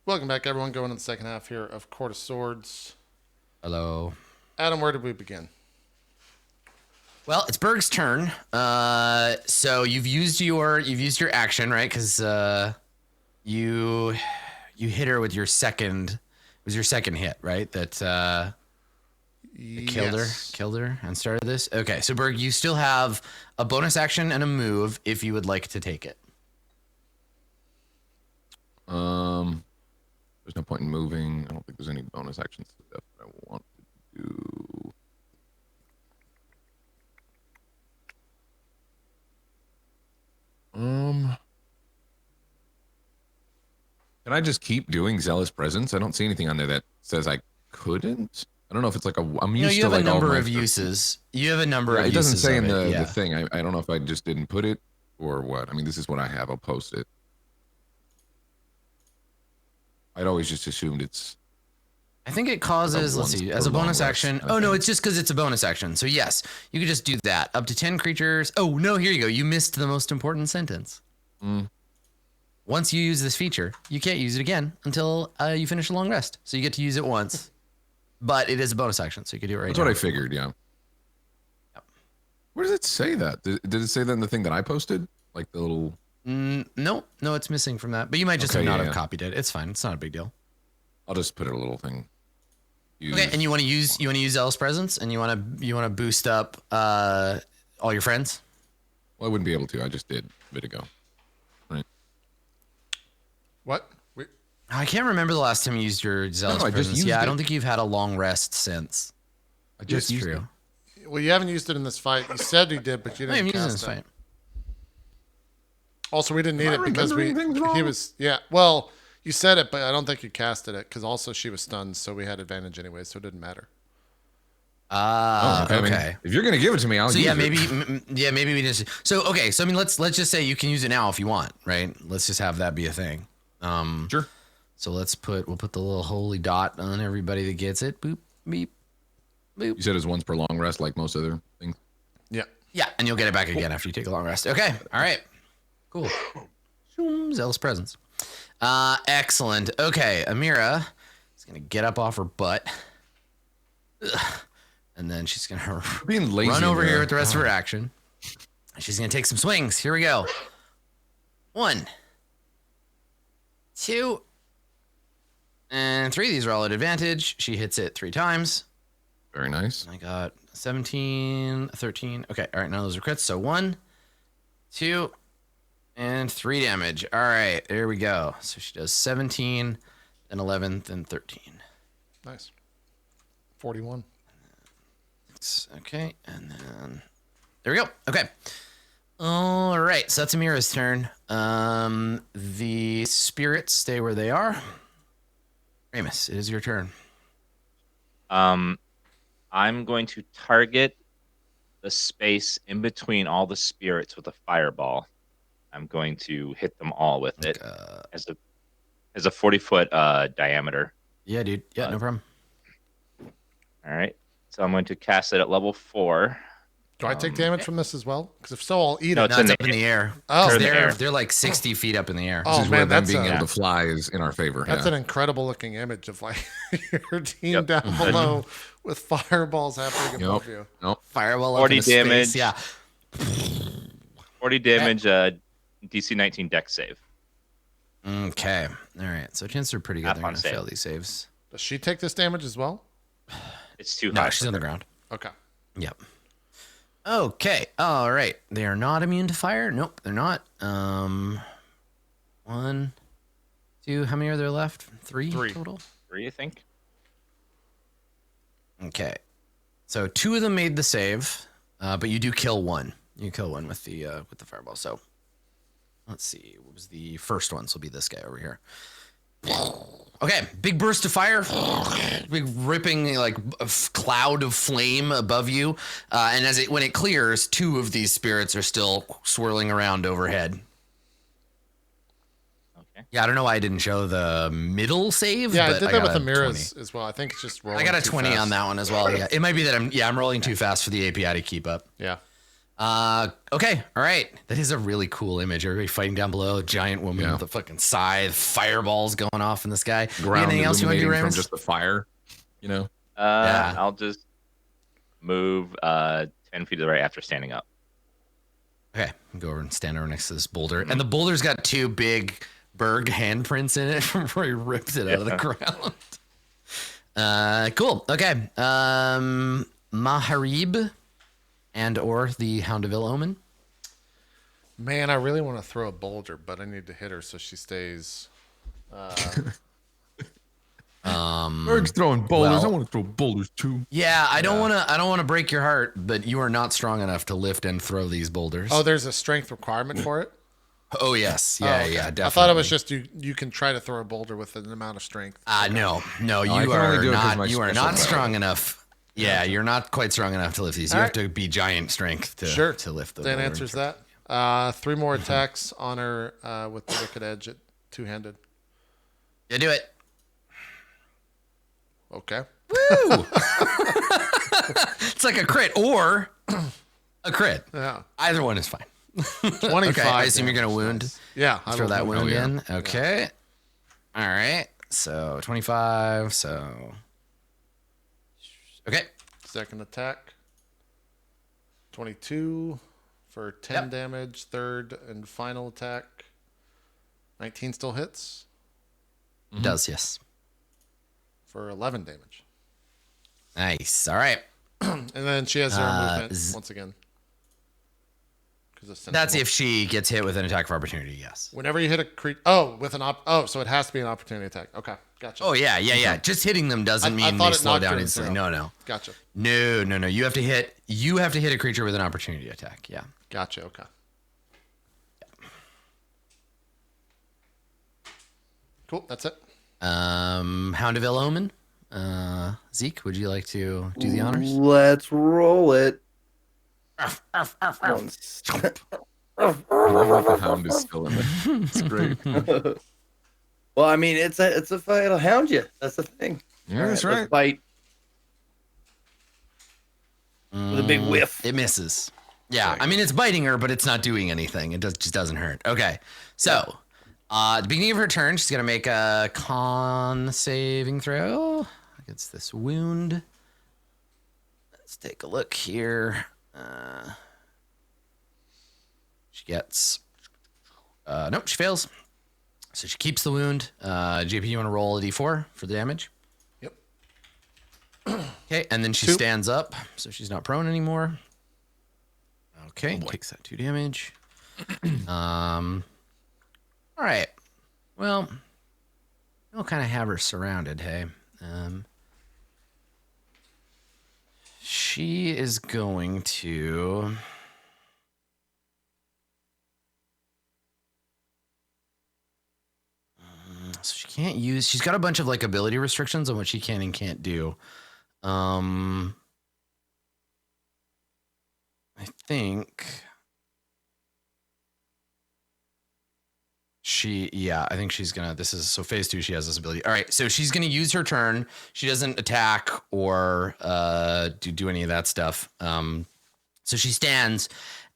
Welcome back, everyone. Going to the second half here of Court of Swords. Hello. Adam, where did we begin? Well, it's Berg's turn. So you've used your action, right? Because you hit her with your second. It was your second hit, right? That killed her and started this. Okay, so Berg, you still have a bonus action and a move if you would like to take it. There's no point in moving. I don't think there's any bonus action stuff I want to do. Can I just keep doing Zealous Presence? I don't see anything on there that says I couldn't. I don't know if it's like I'm used you to have like a number of uses. You have a number of uses. It doesn't say in the the thing. I don't know if I just didn't put it or what. I mean, this is what I have. I'll post it. I'd always just assumed it's. I think it causes, let's see, as a bonus action. Oh, no, it's just because it's a bonus action. So, yes, you could just do that. Up to 10 creatures. Oh, no, here you go. You missed the most important sentence. Once you use this feature, you can't use it again until you finish a long rest. So you get to use it once. But it is a bonus action, so you can do it right now. That's what I figured, yeah. Yep. Where does it say that? Did it say that in the thing that I posted? Like the little... No, it's missing from that. But you might just have copied it. It's fine. It's not a big deal. I'll just put a little thing. Okay, and you want to use Zealous Presence, and you want to boost up all your friends. Well, I wouldn't be able to. I just did a bit ago. Right. What? I can't remember the last time you used your Zealous Presence. I don't think you've had a long rest since. I just used it. Well, you haven't used it in this fight. You said you did, but you didn't cast it. In this fight. Also, we didn't need it because he was Well, you said it, but I don't think you casted it because also she was stunned, so we had advantage anyway, so it didn't matter. Okay. I mean, if you're gonna give it to me, I'll use it. Maybe we just. So okay, so I mean, let's just say you can use it now if you want, right? Let's just have that be a thing. Sure. So we'll put the little holy dot on everybody that gets it. Boop, beep, boop. You said it's once per long rest, like most other things. Yeah. Yeah, and you'll get it back again after you take a long rest. Okay. All right. Cool. Zealous Presence. Excellent. Okay, Amira is gonna get up off her butt, and then she's gonna run over here with the rest of her action. She's gonna take some swings. Here we go. 1, 2, and 3. These are all at advantage. She hits it 3 times. Very nice. I got 17, 13. Okay, all right, now those are crits. So 1, 2, and 3 damage. All right, there we go. So she does 17, then 11, then 13. Nice. 41. Okay, and then there we go. Okay. All right, so that's Amira's turn. The spirits stay where they are. Ramus, it is your turn. I'm going to target the space in between all the spirits with a fireball. I'm going to hit them all with it as a 40-foot diameter. Yeah, dude. Yeah, no problem. All right. So I'm going to cast it at level 4. Do I take damage from this as well? Because if so, I'll eat it. It's up in the air. Oh, they're like 60 feet up in the air. This is where them being able to fly is in our favor. That's an incredible looking image of like your team down below with fireballs happening above you. Fireball 40 up in damage. Space. Yeah. 40 damage. DC 19 dex save. Okay. All right. So chances are pretty good they're going to fail these saves. Does she take this damage as well? It's too high. No, she's on the ground. Okay. Yep. Okay. All right. They are not immune to fire. Nope, they're not. 1, 2. How many are there left? 3 total. 3, I think. Okay. So 2 of them made the save, but you do kill 1. You kill 1 with the fireball. So let's see. What was the first one? So it'll be this guy over here. Okay, big burst of fire, big ripping like cloud of flame above you, and when it clears, 2 of these spirits are still swirling around overhead. Okay. Yeah, I don't know why I didn't show the middle save. Yeah, but I did that with Amira's as well. I think it's just rolling. I got a 20 on that one as well. Yeah, it might be that I'm rolling too fast for the API to keep up. Yeah. Okay, all right. That is a really cool image. Everybody fighting down below, a giant woman with a fucking scythe, fireballs going off in the sky. Ground Anything else you want to do, illuminating from Ramus? just the fire, you know. Yeah. I'll just move 10 feet to the right after standing up. Okay, go over and stand over next to this boulder. And the boulder's got 2 big Berg handprints in it from where he ripped it out of the ground. Cool. Okay. Maharib and or the Houndeville Omen. Man, I really want to throw a boulder, but I need to hit her so she stays. Berg's throwing boulders. well- I want to throw boulders too. Yeah, I don't want to break your heart, but you are not strong enough to lift and throw these boulders. Oh, there's a strength requirement for it? Oh yes. Yeah, Oh, okay. yeah, definitely. I thought it was just you can try to throw a boulder with an amount of strength. No, I you can only are do it 'cause not. my You are special not power. strong enough. Yeah, you're not quite strong enough to lift these. You All have to be giant strength to Sure. to lift the Dan boulder. answers that. 3 more attacks on her with the Wicked Edge at 2-handed. Yeah, do it. Okay. Woo! It's like a crit or a crit. Yeah. Either one is fine. 25. Okay, I assume you're damage. gonna wound. Nice. Yeah. I Throw will that wound yeah. in. Okay. All right. So 25. So okay. Second attack. 22 for 10 Yep. damage. Third and final attack. 19 still hits It does, yes. for 11 damage. Nice. All right. And then she has her movement z- once again. 'Cause it's That's sensible. if she gets hit with an attack of opportunity. Yes. Whenever you hit a creature. with an so it has to be an opportunity attack. Okay. Gotcha. Oh yeah, yeah, yeah. Just hitting them doesn't I mean thought they it slow knocked her down to instantly. zero. No. Gotcha. No. You have to hit. You have to hit a creature with an opportunity attack. Yeah. Gotcha. Okay. Cool. That's it. Houndeville Omen. Zeke, would you like to do the honors? Let's roll it. I love that the hound is still in it. It's great. Well, I mean, it's a fight. It'll hound you. That's the thing. Yeah, that's Let's right. Fight with a big whiff. It misses. Yeah, I mean it's biting her, but it's not doing anything. It just doesn't hurt. Okay, so at the beginning of her turn, she's gonna make a con saving throw against this wound. Let's take a look here. She gets nope, she fails. So she keeps the wound. JP, you want to roll a d4 for the damage? Yep. Okay, and then she 2. stands up, so she's not prone anymore. Okay, takes that 2 damage. All right. Well, we'll kind of have her surrounded. Hey, she is going to. So she can't use. She's got a bunch of like ability restrictions on what she can and can't do. I think I think she's gonna. This is so phase 2. She has this ability. All right, so she's gonna use her turn. She doesn't attack or do any of that stuff. So she stands.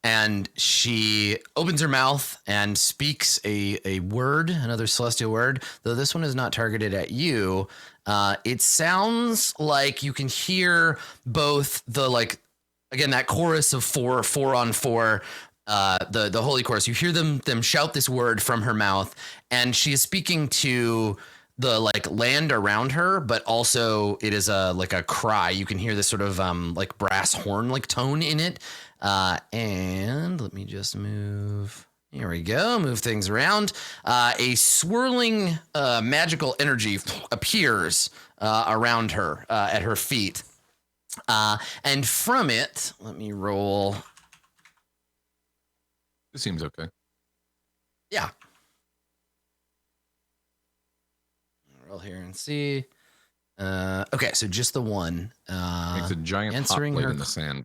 And she opens her mouth and speaks a word, another celestial word, though this one is not targeted at you. It sounds like you can hear both the, like, again, that chorus of 4 on 4, the holy chorus. You hear them shout this word from her mouth, and she is speaking to the like land around her, but also it is a cry. You can hear this sort of like brass horn like tone in it. And let me just move. Here we go. Move things around. A swirling magical energy appears around her at her feet. And from it, let me roll. It seems okay. Yeah. Roll here and see. Okay, so just the one. Makes a giant hot answering plate her- in the sand.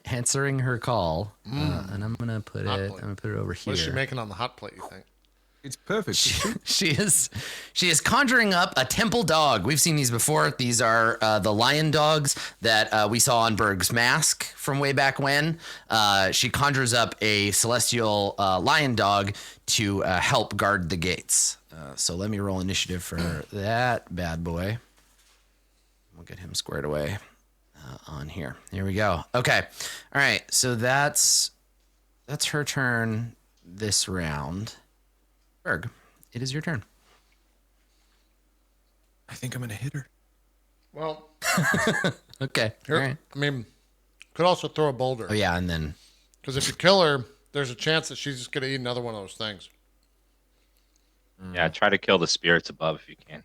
Answering her call, and I'm gonna put Hot it. plate. I'm gonna put it over here. What is she making on the hot plate, you think? It's perfect. She is conjuring up a temple dog. We've seen these before. These are the lion dogs that we saw on Berg's mask from way back when. She conjures up a celestial lion dog to help guard the gates. So let me roll initiative for that bad boy. We'll get him squared away on here. Here we go. Okay. All right. So that's her turn this round. Berg, it is your turn. I think I'm gonna hit her. Well, Okay. here, All right. I mean, could also throw a boulder. Oh yeah, and then Because if you kill her, there's a chance that she's just going to eat another one of those things. Yeah, try to kill the spirits above if you can.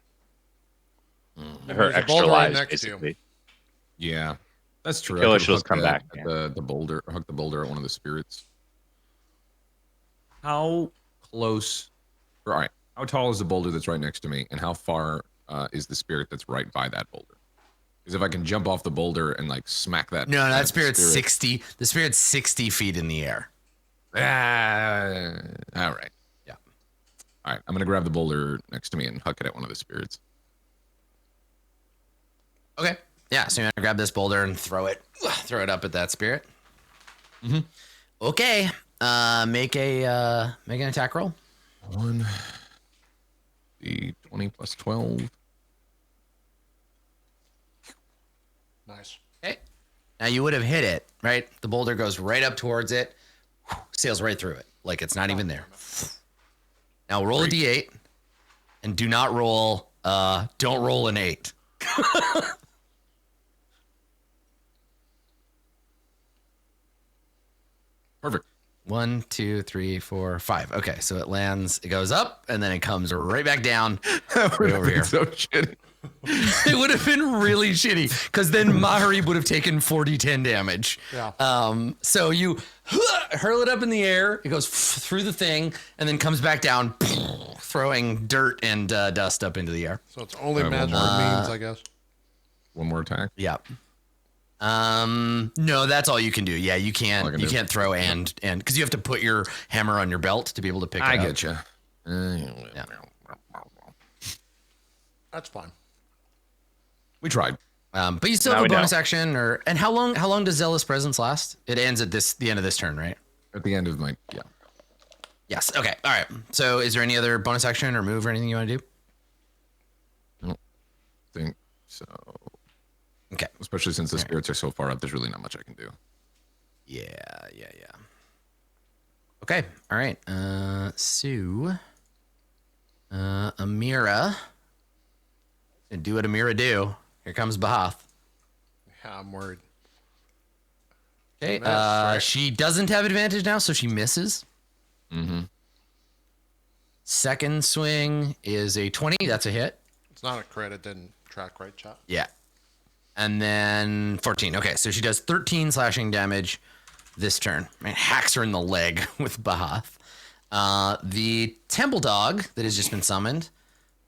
Her There's a extra boulder right lives, next to you. basically. Yeah, that's true. kill her, I could she'll hook come back, at yeah. the boulder, hook the boulder at one of the spirits. How close? All right. How tall is the boulder that's right next to me, and how far is the spirit that's right by that boulder? Because if I can jump off the boulder and like smack that. no, that that spirit's spirit- 60. The spirit's 60 feet in the air. All right. Yeah. All right. I'm gonna grab the boulder next to me and huck it at one of the spirits. Okay. Yeah. So you're gonna grab this boulder and throw it up at that spirit. Mhm. Okay. Make an attack roll. One. The 20 plus 12. Nice. Okay. Now you would have hit it, right? The boulder goes right up towards it, sails right through it, like it's not even there. Now roll a d8, and do not roll. Don't roll an 8. Perfect. 1, 2, 3, 4, 5. Okay, so it lands. It goes up, and then it comes right back down. Right over here. So shitty. It would have been really shitty because then Mahari would have taken 40-10 damage. Yeah. So you hurl it up in the air. It goes through the thing and then comes back down, throwing dirt and dust up into the air. So it's only Alright, magical means, I guess. One more attack. Yeah. No, that's all you can do. Yeah, you All I can't. can You do. can't throw and because you have to put your hammer on your belt to be able to pick it I up. get you. Yeah. That's fine. We tried. But you still Now have a we know. bonus action, and how long does Zealous Presence last? It ends at the end of this turn, right? At the end of my Yes. Okay. All right. So, is there any other bonus action or move or anything you want to do? think so. Okay. Especially since the spirits are so far up, there's really not much I can do. Yeah. Okay. All right. Sue. Amira. And do what Amira do. Here comes Bahath. Yeah, I'm worried. Okay. That's right. She doesn't have advantage now, so she misses. Mm-hmm. Second swing is a 20. That's a hit. It's not a crit. It didn't track right, chat. Yeah. And then 14. Okay, so she does 13 slashing damage this turn. Man, hacks her in the leg with Bahath. The temple dog that has just been summoned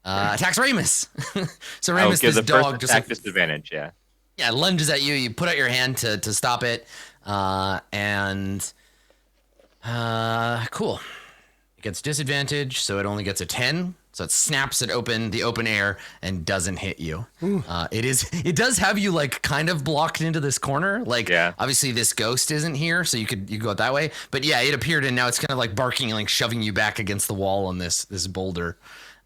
attacks Ramus. So I'll Ramus, give this the first dog just attack like disadvantage, yeah. lunges at you. You put out your hand to stop it, and cool. It gets disadvantage, so it only gets a 10. So it snaps at the open air and doesn't hit you. It does have you like kind of blocked into this corner. Like Yeah. obviously this ghost isn't here, so you go out that way. But yeah, it appeared and now it's kind of like barking and like shoving you back against the wall on this boulder.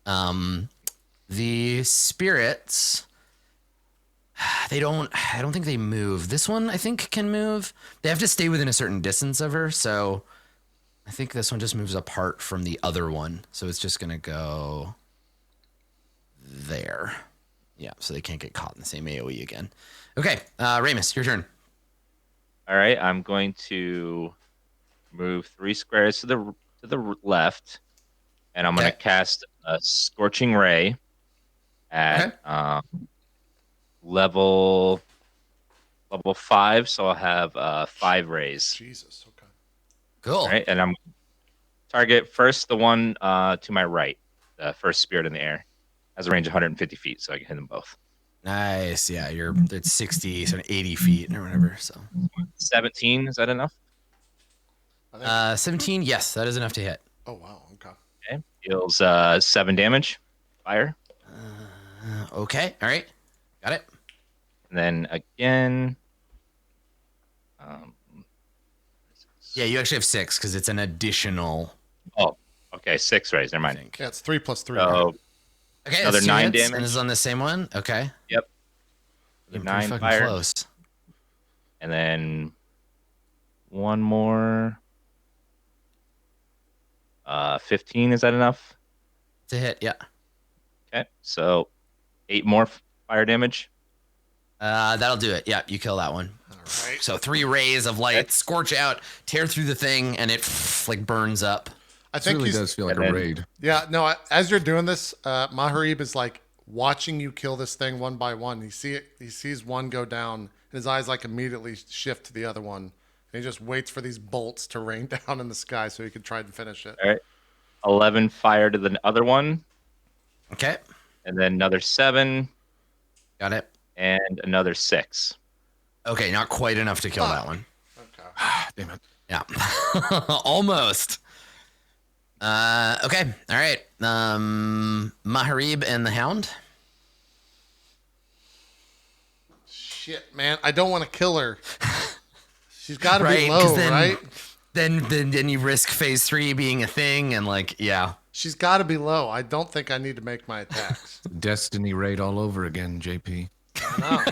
The spirits, I don't think they move. This one I think can move. They have to stay within a certain distance of her, so I think this one just moves apart from the other one. So it's just going to go there. Yeah, so they can't get caught in the same AoE again. Okay, Ramus, your turn. All right, I'm going to move 3 squares to the left, and I'm going to Okay. cast a Scorching Ray at level 5, so I'll have 5 rays. Jesus. Okay. Cool. All right, and I'm target first the one to my right, the first spirit in the air, has a range of 150 feet, so I can hit them both. Nice. Yeah, it's 60, so 80 feet or whatever. So 17, is that enough? I think, 17, yes, that is enough to hit. oh, wow. Okay. Okay. Deals 7 damage. Fire. Okay. All right. Got it. And then again. Yeah, you actually have 6 because it's an additional. Oh, okay. 6 rays. Never I mind. think. Yeah, it's 3 + 3. So Okay, another that's 2 9 hits, damage. and is on the same one. Okay. Yep. You're 9 pretty fucking fire. close. And then one more. 15. Is that enough? It's a hit. Yeah. Okay. So 8 more fire damage. That'll do it. Yeah, you kill that one. All right. So 3 rays of light scorch out, tear through the thing, and it like burns up. I It think really he's does feel like and a then- raid. Yeah, no, as you're doing this, Maharib is like watching you kill this thing one by one. He sees one go down, and his eyes like immediately shift to the other one. And he just waits for these bolts to rain down in the sky so he can try and finish it. All right. 11 fire to the other one. Okay. And then another 7 Got it. and another 6. Okay, not quite enough to kill that one. Okay. Damn it. Yeah. Almost. Okay. All right. Maharib and the Hound. Shit, man, I don't want to kill her. She's got to Right, be 'cause low, then- right? Then you risk phase 3 being a thing, and like, yeah. She's got to be low. I don't think I need to make my attacks. Destiny raid all over again, JP. No.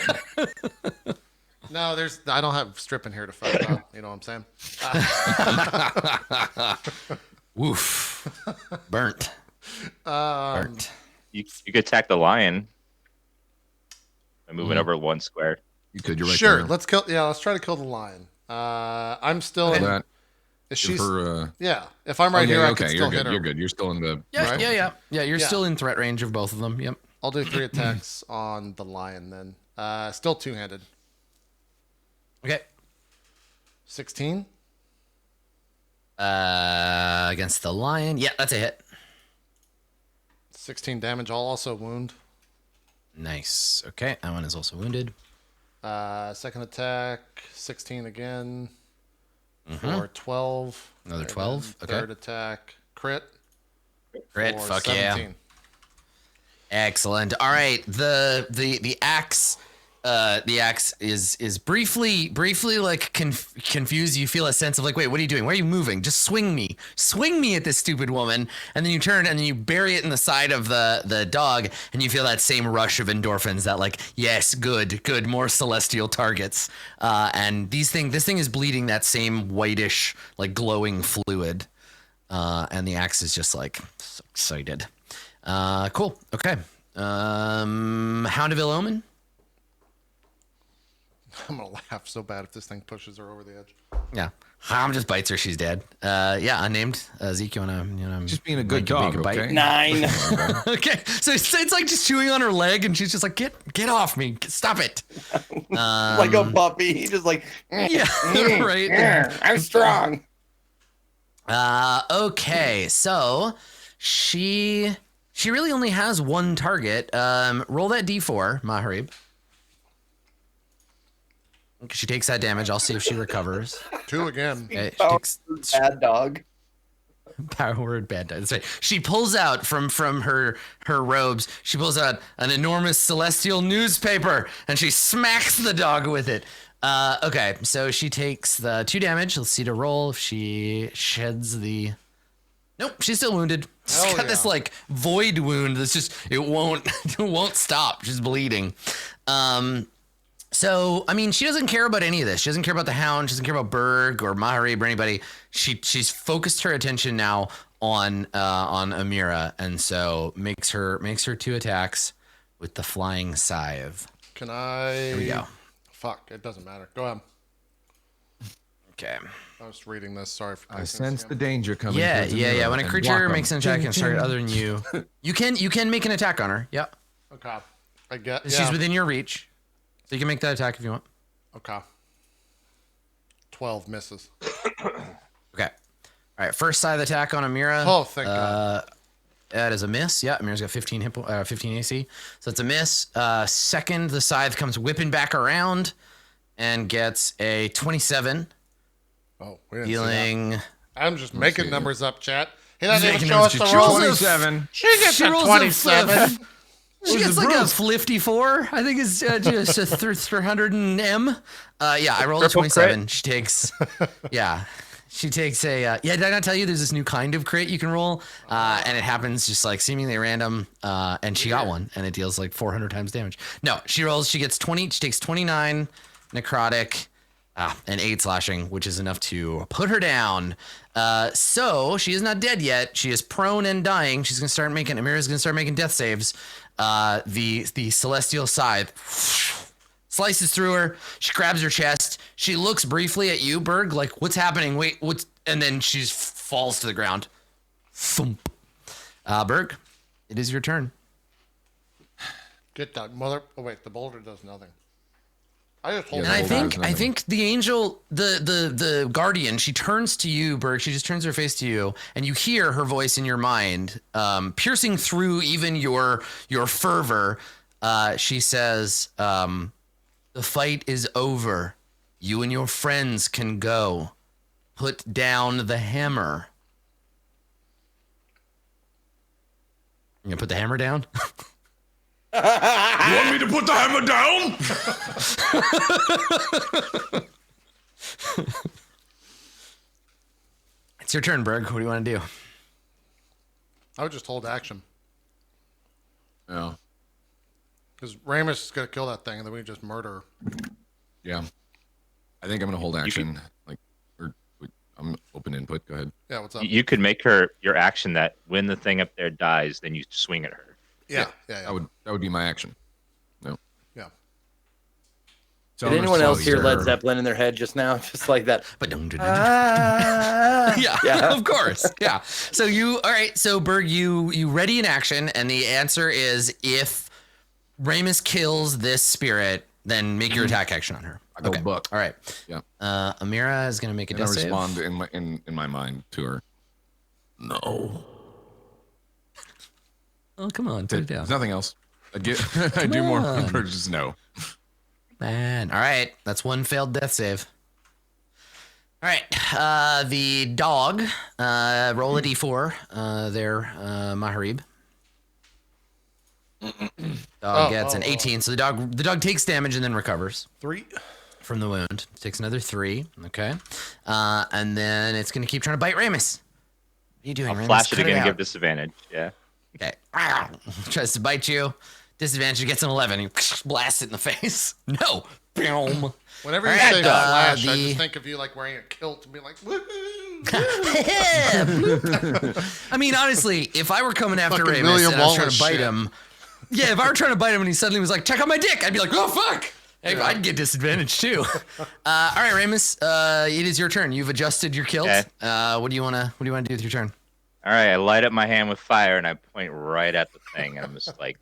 No, I don't have strip in here to fight about. You know what I'm saying? Woof. Burnt. Burnt. You could attack the lion by moving over 1 square. You could. You're right Sure, there. let's kill. Yeah, let's try to kill the lion. I'm still Kill in. that. Is Give she's? her, Yeah, if I'm right oh, yeah, here, I okay, can you're still hit good. her. You're good. You're still in the. Yeah, Right? yeah. You're Yeah. still in threat range of both of them. Yep. I'll do 3 attacks on the lion then. Still 2-handed. Okay. 16. Against the lion. Yeah, that's a hit. 16 damage. I'll also wound. Nice. Okay, that one is also wounded. Second attack, 16 again. For 12. Another And 12, then okay. Third attack, crit. Crit. For Fuck 17. yeah. Excellent. All right. The axe. The axe is briefly like confused. You feel a sense of like, wait, what are you doing? Why are you moving? Just swing me at this stupid woman. And then you turn and then you bury it in the side of the dog, and you feel that same rush of endorphins. That like, yes, good, more celestial targets. And this thing is bleeding that same whitish, like glowing fluid. And the axe is just like so excited. Cool. Okay. Houndeville Omen. I'm going to laugh so bad if this thing pushes her over the edge. Yeah. Ham just bites her. She's dead. Yeah, unnamed. Zeke, you wanna Just being a good make a dog, bite? okay? 9. Okay, so it's like just chewing on her leg, and she's just like, get off me, stop it. Like a puppy. He just like, Yeah, right. I'm strong. Okay, so she really only has 1 target. Roll that d4, Maharib. She takes that damage. I'll see if she recovers. 2 again. Okay, she Oh, takes bad dog. power word bad. That's right. She pulls out from her robes. She pulls out an enormous celestial newspaper and she smacks the dog with it. Okay, so she takes the 2 damage. Let's see to roll if she sheds the. Nope, she's still wounded. She's Hell got yeah. this like void wound that's just it won't stop. She's bleeding. So, I mean, she doesn't care about any of this. She doesn't care about the Hound. She doesn't care about Berg or Maharib or anybody. She's focused her attention now on Amira, and so makes her 2 attacks with the flying scythe. Can I? Here we go. Fuck, it doesn't matter. Go ahead. Okay. I was reading this. Sorry for I clicking sense skip. the danger coming. Yeah. towards Amira When a and creature block 'em. makes an attack against target other than you, you can make an attack on her. Yeah. Okay. I get. She's within your reach, so you can make that attack if you want. Okay. 12 misses. Okay. All right. First scythe attack on Amira. Oh, thank God. That is a miss. Yeah, Amira's got 15 15 AC, so it's a miss. Second, the scythe comes whipping back around and gets a 27, Oh, we didn't see that. dealing. I'm just making numbers up, chat. He doesn't even Making show us notes. the She rolls roll. a- 27. She gets she a rolls a 27. She gets like a 54. I think it's just a 300 and M. Yeah, I rolled a Triple 27. crit? She takes, yeah, she takes a, yeah, did I not tell you there's this new kind of crit you can roll? And it happens just like seemingly random. And she got one and it deals like 400 times damage. No, she gets 20, she takes 29 necrotic. And 8 slashing, which is enough to put her down. So she is not dead yet. She is prone and dying. Amira's gonna start making death saves. The celestial scythe slices through her. She grabs her chest. She looks briefly at you, Berg, like, what's happening? Wait, what's, and then she falls to the ground. Thump. Berg, it is your turn. Get that mother. Oh wait, the boulder does nothing. I just hold And it. I think the angel, the guardian, she turns to you, Berg. She just turns her face to you, and you hear her voice in your mind, piercing through even your fervor. She says, "The fight is over. You and your friends can go. Put down the hammer." You gonna put the hammer down? You want me to put the hammer down? It's your turn, Berg. What do you want to do? I would just hold action Yeah. because Ramus is gonna kill that thing, and then we just murder her. Yeah. I think I'm gonna hold action. I'm open input. Go ahead. Yeah, what's up? You could make her your action that when the thing up there dies, then you swing at her. Yeah. That would be my action. No. Yeah. So Did I'm anyone gonna else hear tell Led her- Zeppelin in their head just now? Just like that. But don't. Ah. Yeah, of course. Yeah. So all right. So Berg, you ready in action, and the answer is if Ramus kills this spirit, then make your attack action on her. I go buck. All right. Yeah. Amira is gonna make a And I death save. respond in my mind to her. No. Oh, come on, put it down. There's nothing else. I do more on. purchase. No. Man. All right. That's one failed death save. All right. The dog. Roll a d4. There, Maharib. Dog gets an 18. So the dog takes damage and then recovers 3. from the wound. Takes another 3. Okay. And then it's gonna keep trying to bite Ramus. What are you doing, I'll Ramus? flash it Cut again and out. give disadvantage. Yeah. Okay. Tries to bite you. Disadvantage. He gets an 11. He blasts it in the face. No. Boom. Whenever All you right, say flash, I the- just think of you like wearing a kilt and be like, woohoo! I mean, honestly, if I were coming after Fucking Ramus William and I was trying Wallace to bite shit. him, yeah, if I were trying to bite him and he suddenly was like, "Check out my dick," I'd be like, "Oh fuck!" Hey, I'd get disadvantage too. All right, Ramus, it is your turn. You've adjusted your kilt. Okay. What do you wanna do with your turn? All right. I light up my hand with fire and I point right at the thing. And I'm just like,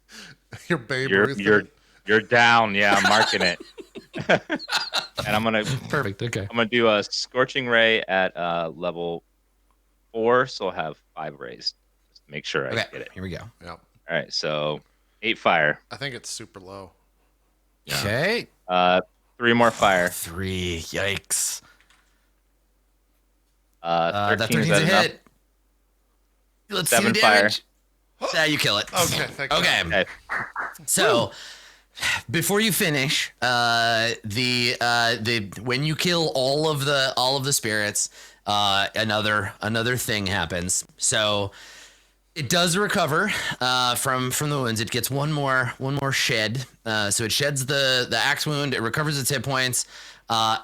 Your Babe Ruth. you're down. Yeah, I'm marking it. And I'm Perfect. Okay. gonna do a scorching ray at level 4, so I'll have 5 raised. Just to make sure I Okay. get it. Here we go. Yeah. All right, so 8 fire. I think it's super low. Yeah. Okay. 3 more fire. 3. Yikes. 13 That is 13's a that enough? hit. Let's see 7 the fire. damage. Yeah, you kill it. Okay, thank God. Okay. Okay. So, before you finish, when you kill all of the spirits, another thing happens. So it does recover from the wounds. It gets one more shed. So it sheds the axe wound. It recovers its hit points.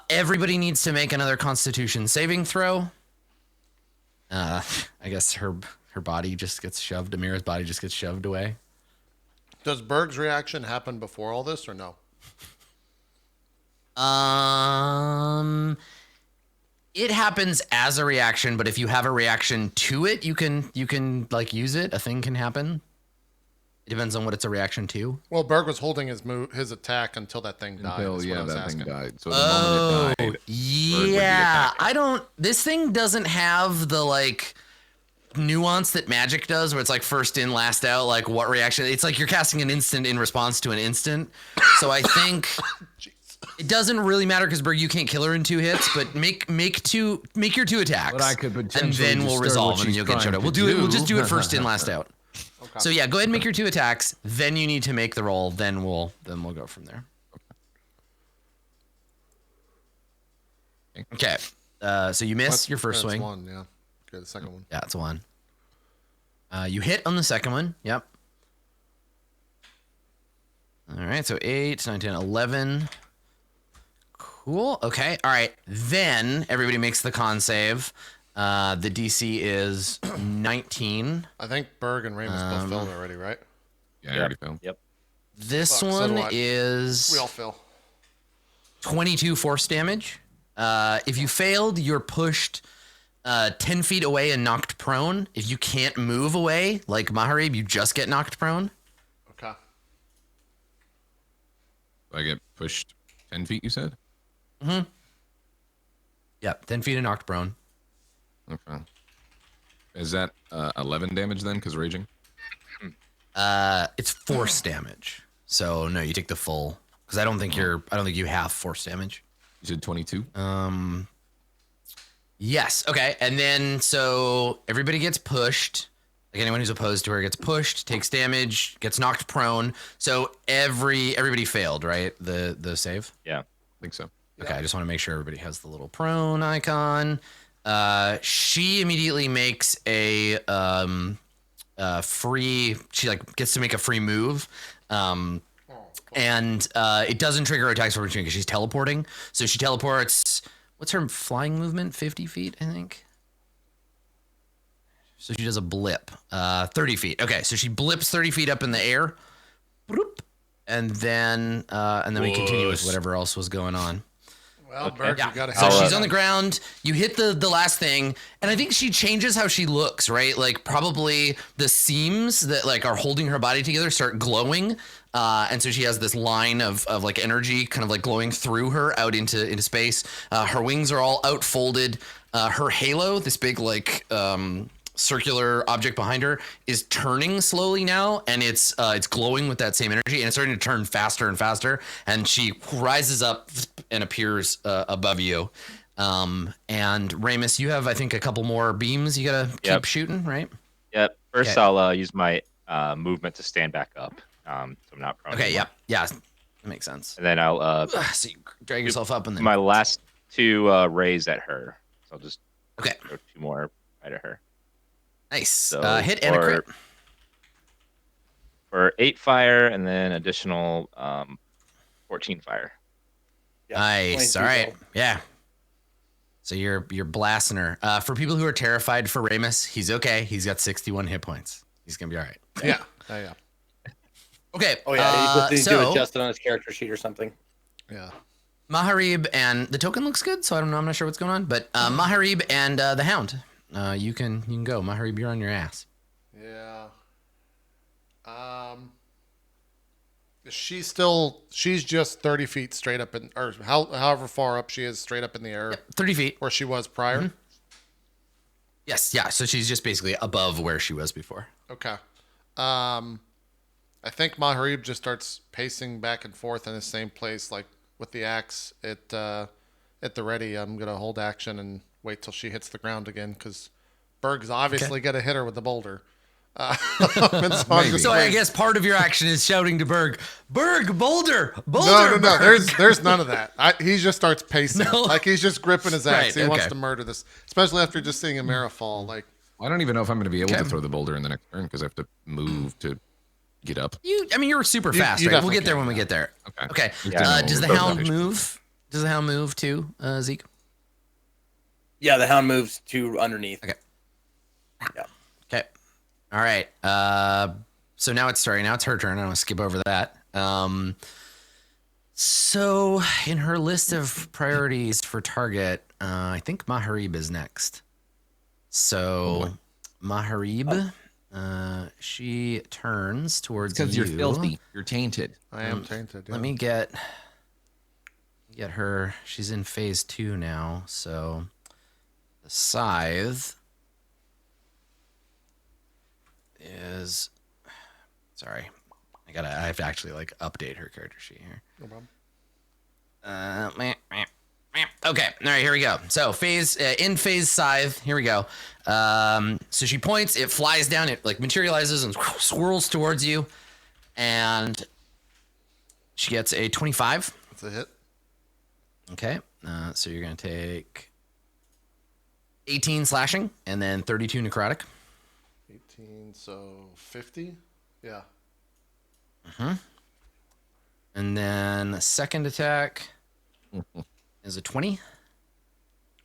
Everybody needs to make another Constitution saving throw. I guess her body just gets shoved. Amira's body just gets shoved away. Does Berg's reaction happen before all this or no? It happens as a reaction, but if you have a reaction to it, you can like use it. A thing can happen. It depends on what it's a reaction to. Well, Berg was holding his attack until that thing died. Until is what I was that asking. thing died. So the moment it died, Yeah. attack. This thing doesn't have the like nuance that magic does, where it's like first in, last out. Like what reaction? It's like you're casting an instant in response to an instant. So I think It doesn't really matter because Berg, you can't kill her in 2 hits, but make your 2 attacks. But I could and potentially then we'll disturb resolve, what and then she's you'll get trying shut out. to We'll do it. We'll do. just do it first in, last out. Okay. So yeah, go ahead and make your 2 attacks. Then you need to make the roll. Then we'll go from there. Okay. So you miss your first that's swing. 1, yeah. Okay, the second one. Yeah, it's 1. You hit on the second one. Yep. All right, so 8, 9, 10, 11. Cool. Okay. All right. Then everybody makes the con save. The DC is 19. I think Berg and Ramus both failed already, right? Yeah, I already failed. Yep. This Fuck, so one do I. is We all fail. 22 force damage. If you failed, you're pushed 10 feet away and knocked prone. If you can't move away, like Maharib, you just get knocked prone. Okay. I get pushed 10 feet, you said? Yep, 10 feet and knocked prone. Okay. Is that 11 damage then, because raging? It's force damage. So no, you take the full, because I don't think you have force damage. You said 22? Yes. Okay. And then so everybody gets pushed. Like anyone who's opposed to her gets pushed, takes damage, gets knocked prone. So everybody failed, right? The save. Yeah. I think so. Okay. I just want to make sure everybody has the little prone icon. She immediately makes a free. She like gets to make a free move. And it doesn't trigger her attacks because she's teleporting. So she teleports. What's her flying movement? 50 feet, I think. So she does a blip. 30 feet. Okay, so she blips 30 feet up in the air. Bloop, and then we continue with whatever else was going on. Well, Berg, Yeah. you got to So she's on the ground. You hit the last thing, and I think she changes how she looks, right? Like probably the seams that like are holding her body together start glowing, and so she has this line of like energy kind of like glowing through her out into space. Her wings are all outfolded. Her halo, this big like circular object behind her, is turning slowly now, and it's glowing with that same energy, and it's starting to turn faster and faster, and she rises up and appears above you. And Ramus, you have I think a couple more beams you gotta keep shooting, right? Yep. First, Okay. I'll use my movement to stand back up, so I'm not prone. Okay, anymore. yeah, that makes sense. And then I'll So you drag yourself up and then my last 2 raise at her. So I'll just okay, throw 2 more right at her. nice. So Hit and a crit. For 8 fire and then additional 14 fire. Yeah, Nice. 22 All right. total. Yeah. So you're blasting her. For people who are terrified for Ramus, he's okay. He's got 61 hit points. He's gonna be all right. Yeah. Yeah. Okay. Oh yeah, he needs to so adjust it on his character sheet or something. Yeah. Maharib and the token looks good, so I don't know. I'm not sure what's going on, but Maharib and the Hound, you can go. Maharib, you're on your ass. Yeah. She's just 30 feet straight up in, or however far up she is straight up in the air 30 feet. where she was prior. Yes. Yeah. So she's just basically above where she was before. Okay. I think Maharib just starts pacing back and forth in the same place, like with the axe at the ready. I'm gonna hold action and wait till she hits the ground again, because Berg's obviously gonna hit her with the boulder. And so I'm just So I waiting. guess part of your action is shouting to Berg, Boulder, No. Berg." There's none of that. He just starts pacing, No. like he's just gripping his axe. Right, He wants okay. to murder this, especially after just seeing Amara fall. Like, I don't even know if I'm going to be able Okay. to throw the boulder in the next turn because I have to move to get up. You're super You- fast, you right? We'll definitely get there can, when we yeah. get there. Okay. Okay. Yeah. Does the Those Hound numbers. move? Does the Hound move too, Zeke? Yeah, the hound moves to underneath. Okay. Yeah. Okay. All right. So now it's her turn. I don't want to skip over that. So in her list of priorities for target, I think Maharib is next. So Maharib, she turns towards Because you. you're filthy. You're tainted. I am tainted. Yeah. Let me get her. She's in phase 2 now. So the scythe is, sorry, I have to actually like update her character sheet here. No problem. Okay, all right, here we go. So phase in phase scythe. Here we go. So she points. It flies down. It like materializes and swirls towards you, and she gets a 25. That's a hit. Okay, so you're gonna take 18 slashing and then 32 necrotic. 18, so 50. Yeah. And then the second attack is a 20.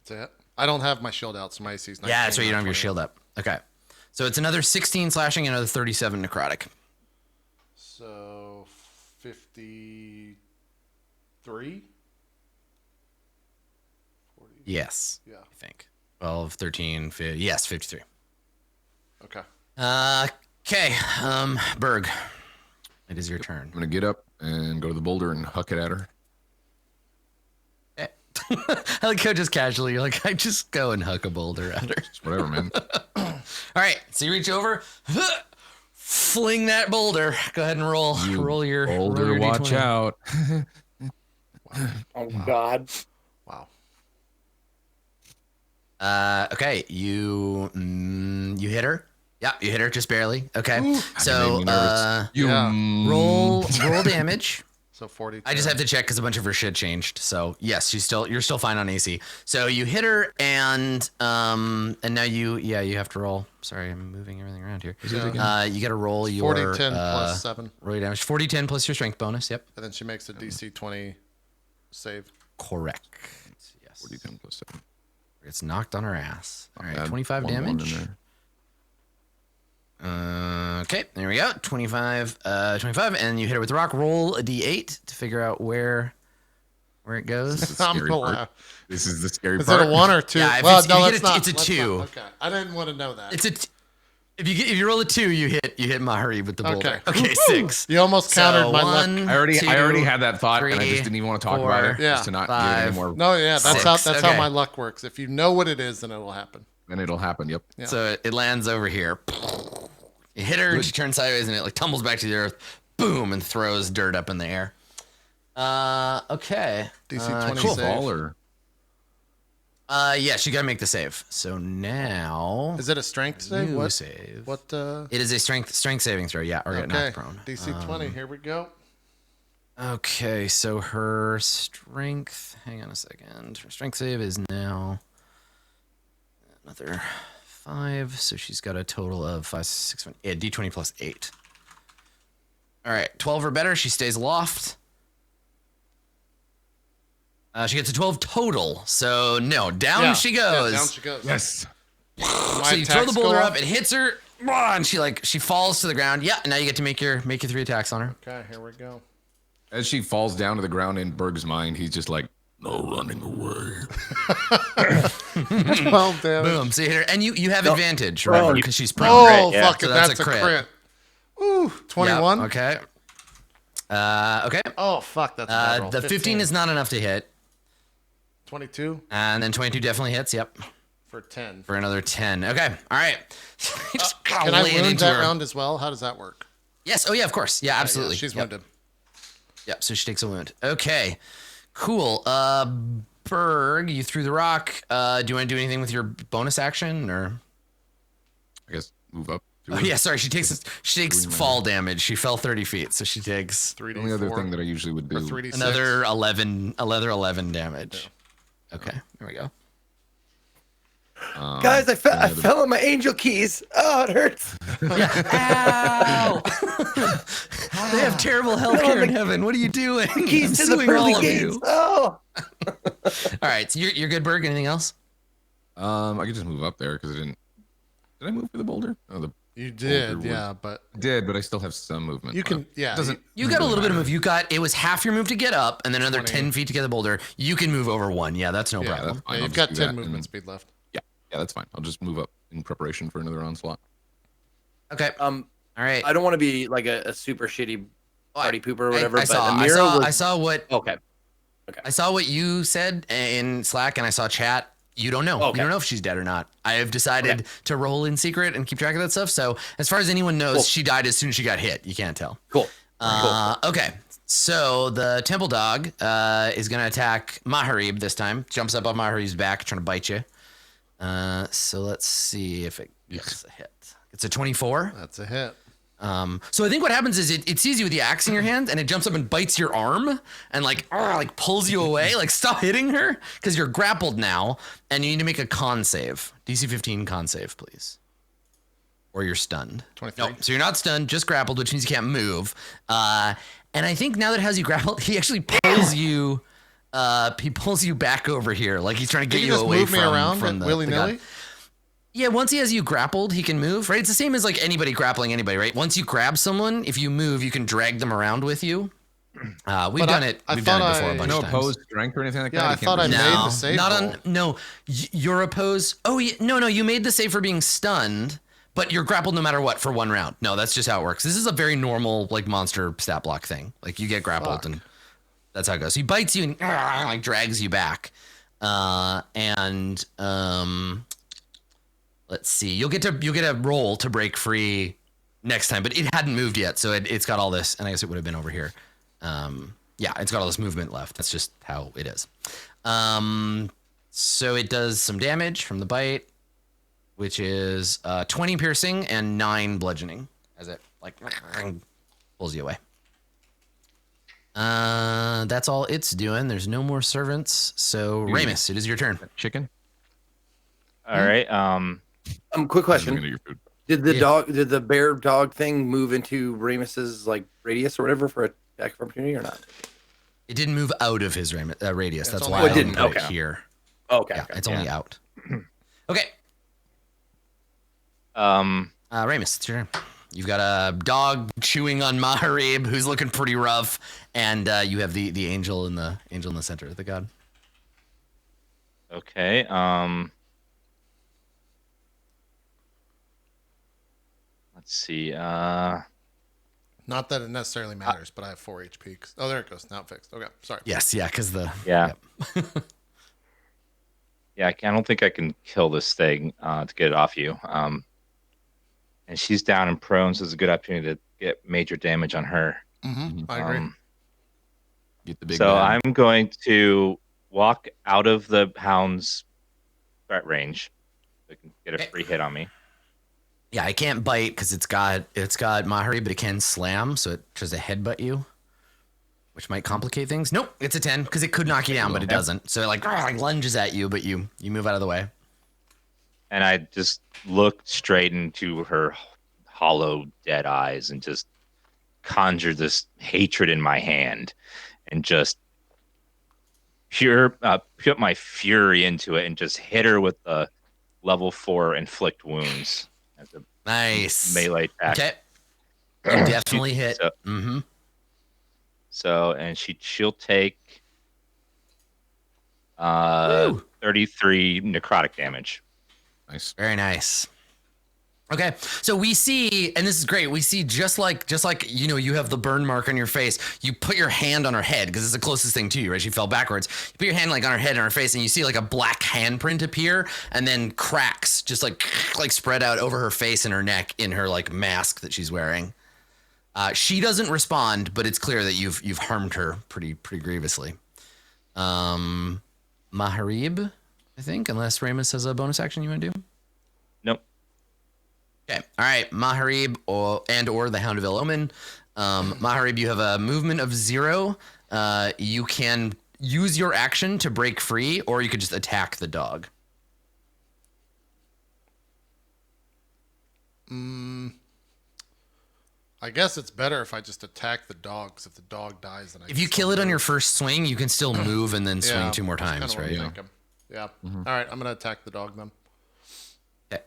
That's a hit. I don't have my shield out, so my AC is 19. Yeah, that's right. You don't have your 20. shield up. Okay, so it's another 16 slashing and another 37 necrotic. So 53. 40. Yes. Yeah. I think 12, 13, 15, yes, 53. Okay. Okay, Berg, it is your turn. I'm gonna get up and go to the boulder and huck it at her. I like how just casually you're like, I just go and huck a boulder at her. Just whatever, man. All right, so you reach over, fling that boulder. Go ahead and roll. Roll your boulder. roll your Watch D20. out. Oh God. Wow. Okay, you hit her. Yeah, you hit her just barely. Okay, so made me nervous. Yeah. roll damage. So 40. I just have to check because a bunch of her shit changed. So yes, you're still fine on AC. So you hit her and now you have to roll. Sorry, I'm moving everything around here. You got to roll your 40, 10 plus 7. roll your damage. 40, 10 plus your strength bonus. Yep. And then she makes a DC 20 save. Correct. Yes. 40, 10 plus 7. It's knocked on her ass. All right, Add 25 one in damage. there. Okay, there we go. 25, and you hit her with the rock. Roll a d8 to figure out where it goes. I'm Scary gonna part. laugh. This is the scary Is part. it a 1 or 2? Yeah, if well, it's- no, if you let's get a- not. it's a Let's 2. not. Okay. I didn't want to know that. If you roll a 2, you hit Mahari with the boulder. Okay. Okay, 6. You almost countered my luck. I already 2, had that thought, and I 3, just didn't even want to talk 4, about it. Yeah. Just to not 5. give it any more. No, yeah, that's 6. how Okay. my luck works. If you know what it is, then it'll happen. Then it'll happen. Yep. Yeah. So it lands over here. You hit her, and she turns sideways, and it like tumbles back to the earth. Boom, and throws dirt up in the air. Okay. DC 20 cool. save. Fall or Yes, you gotta make the save. So now Is it a strength save? you What? save. What? It is a strength saving throw. Yeah, or get Okay. knocked prone. DC 20. Here we go. Okay, so her strength. Hang on a second. Her strength save is now another 5. So she's got a total of 5, 6, 7, yeah, D20 plus 8. All right, 12 or better. She stays aloft. She gets a 12 total. So no, down she goes. Yeah, down she goes. yes. So you throw the boulder up, it hits her, and she falls to the ground. Yeah, and now you get to make your 3 attacks on her. Okay, here we go. As she falls down to the ground in Berg's mind, he's just like, no running away. 12 damage. Boom. So you hit her, and you have advantage, prone. right? Because she's prone. Oh, yeah. fuck it. So That's a crit. Ooh, 21. Yep, okay. Okay. Oh, fuck. That's a bad roll. The 15 is not enough to hit, 22 and then 22 definitely hits. Yep, for 10. for another 10. Okay. All right. Just Can I land wound into that her. round as well? How does that work? Yes. Oh yeah. Of course. Yeah. Absolutely. Yeah, she's Yep. wounded. Yep. So she takes a wound. Okay. Cool. Berg, you threw the rock. Do you want to do anything with your bonus action or? I guess move up. Oh yeah, sorry. She takes fall damage. She fell 30 feet, so she takes 3d4. The only other thing that I usually would do. or 3d6. another 11 damage. Okay, there we go. Guys, I fell on my angel keys. Oh, it hurts. Ow! They have terrible healthcare in heaven. What are you doing? Keys I'm to the suing pearly all of gates. you. Oh. All right, so you're good, Berg. Anything else? I could just move up there because I didn't. Did I move for the boulder? Oh, You did, boulder yeah, but did, but I still have some movement. you can, yeah. Doesn't. You got a little bit of move. It was half your move to get up, and then another 20. 10 feet to get the boulder. You can move over 1. Yeah, that's no Yeah, problem. fine. yeah, I'll you've just got do 10 that, movement and- speed left. Yeah, that's fine. I'll just move up in preparation for another onslaught. Okay. All right. I don't want to be like a super shitty party pooper or whatever. I saw what Okay. I saw what you said in Slack, and I saw chat. You don't know. Okay. You don't know if she's dead or not. I have decided to roll in secret and keep track of that stuff. So as far as anyone knows, Cool. she died as soon as she got hit. You can't tell. Cool. Okay, so the temple dog is gonna attack Maharib this time. Jumps up on Maharib's back, trying to bite you. So let's see if it gets a hit. It's a 24. That's a hit. So I think what happens is it sees you with the axe in your hand and it jumps up and bites your arm and like pulls you away. Like, stop hitting her because you're grappled now and you need to make a con save. DC 15 con save, please. Or you're stunned. 23. No, so you're not stunned, just grappled, which means you can't move. And I think now that it has you grappled, he actually pulls you. He pulls you back over here, like he's trying to get He you just away move me around from the willy nilly. god. Yeah, once he has you grappled, he can move, right? It's the same as like anybody grappling anybody, right? Once you grab someone, if you move, you can drag them around with you. We've done it before a bunch No of times. opposed strength or anything like that. Yeah, I You can't thought I resist. made No, the save not roll. on. No, your oppose. Oh, no, you made the save for being stunned, but you're grappled no matter what for 1 round. No, that's just how it works. This is a very normal like monster stat block thing. Like you get grappled Fuck. and that's how it goes. He bites you and like drags you back. Let's see. You'll get a roll to break free next time, but it hadn't moved yet, so it's got all this, and I guess it would have been over here. Yeah, it's got all this movement left. That's just how it is. So it does some damage from the bite, which is 20 piercing and 9 bludgeoning as it like pulls you away. That's all it's doing. There's no more servants. So Ramus, it is your turn. Chicken. All right. Quick I'm question. gonna eat your food. Did the bear dog thing move into Ramus's like radius or whatever for attack of opportunity or not? It didn't move out of his radius. That's only- why Oh, I it didn't didn't. put it Okay. here. Okay. Yeah, okay. it's only out. Okay. Ramus, it's your turn. You've got a dog chewing on Maharib, who's looking pretty rough, and you have the angel in the center of the god. Okay. Let's see. Not that it necessarily matters, but I have 4 HP. Oh, there it goes. Now it fixed. Okay, sorry. Yes, yeah, because the Yeah. yep. Yeah, I don't think I can kill this thing to get it off you. And she's down and prone, so it's a good opportunity to get major damage on her. I agree. Get the big. So bad. I'm going to walk out of the hound's threat range. So it can get a free hit on me. Yeah, I can't bite because it's got Maharib, but it can slam, so it tries to headbutt you, which might complicate things. Nope, it's a 10 because it could knock you down, but it doesn't. So it like lunges at you, but you move out of the way. And I just looked straight into her hollow, dead eyes and just conjured this hatred in my hand and just put my fury into it and just hit her with the level 4 inflict wounds as a Nice melee attack. Okay, you definitely hit. So, Mm-hmm. and she'll take Woo. 33 necrotic damage. Nice. Very nice. Okay, so we see, and this is great. We see just like you have the burn mark on your face. You put your hand on her head because it's the closest thing to you, right? She fell backwards. You put your hand like on her head and her face, and you see like a black handprint appear, and then cracks just like spread out over her face and her neck in her like mask that she's wearing. She doesn't respond, but it's clear that you've harmed her pretty grievously. Maharib, I think, unless Ramus has a bonus action you want to do. Nope. Okay. All right. Maharib or the Hound of El Omen. Maharib, you have a movement of 0. You can use your action to break free, or you could just attack the dog. I guess it's better if I just attack the dog, because if the dog dies, then I If you kill it on your first swing, you can still move and then swing Yeah, 2 more that's times, kinda what right? I'm thinking. Yeah. All right, I'm going to attack the dog then. Okay.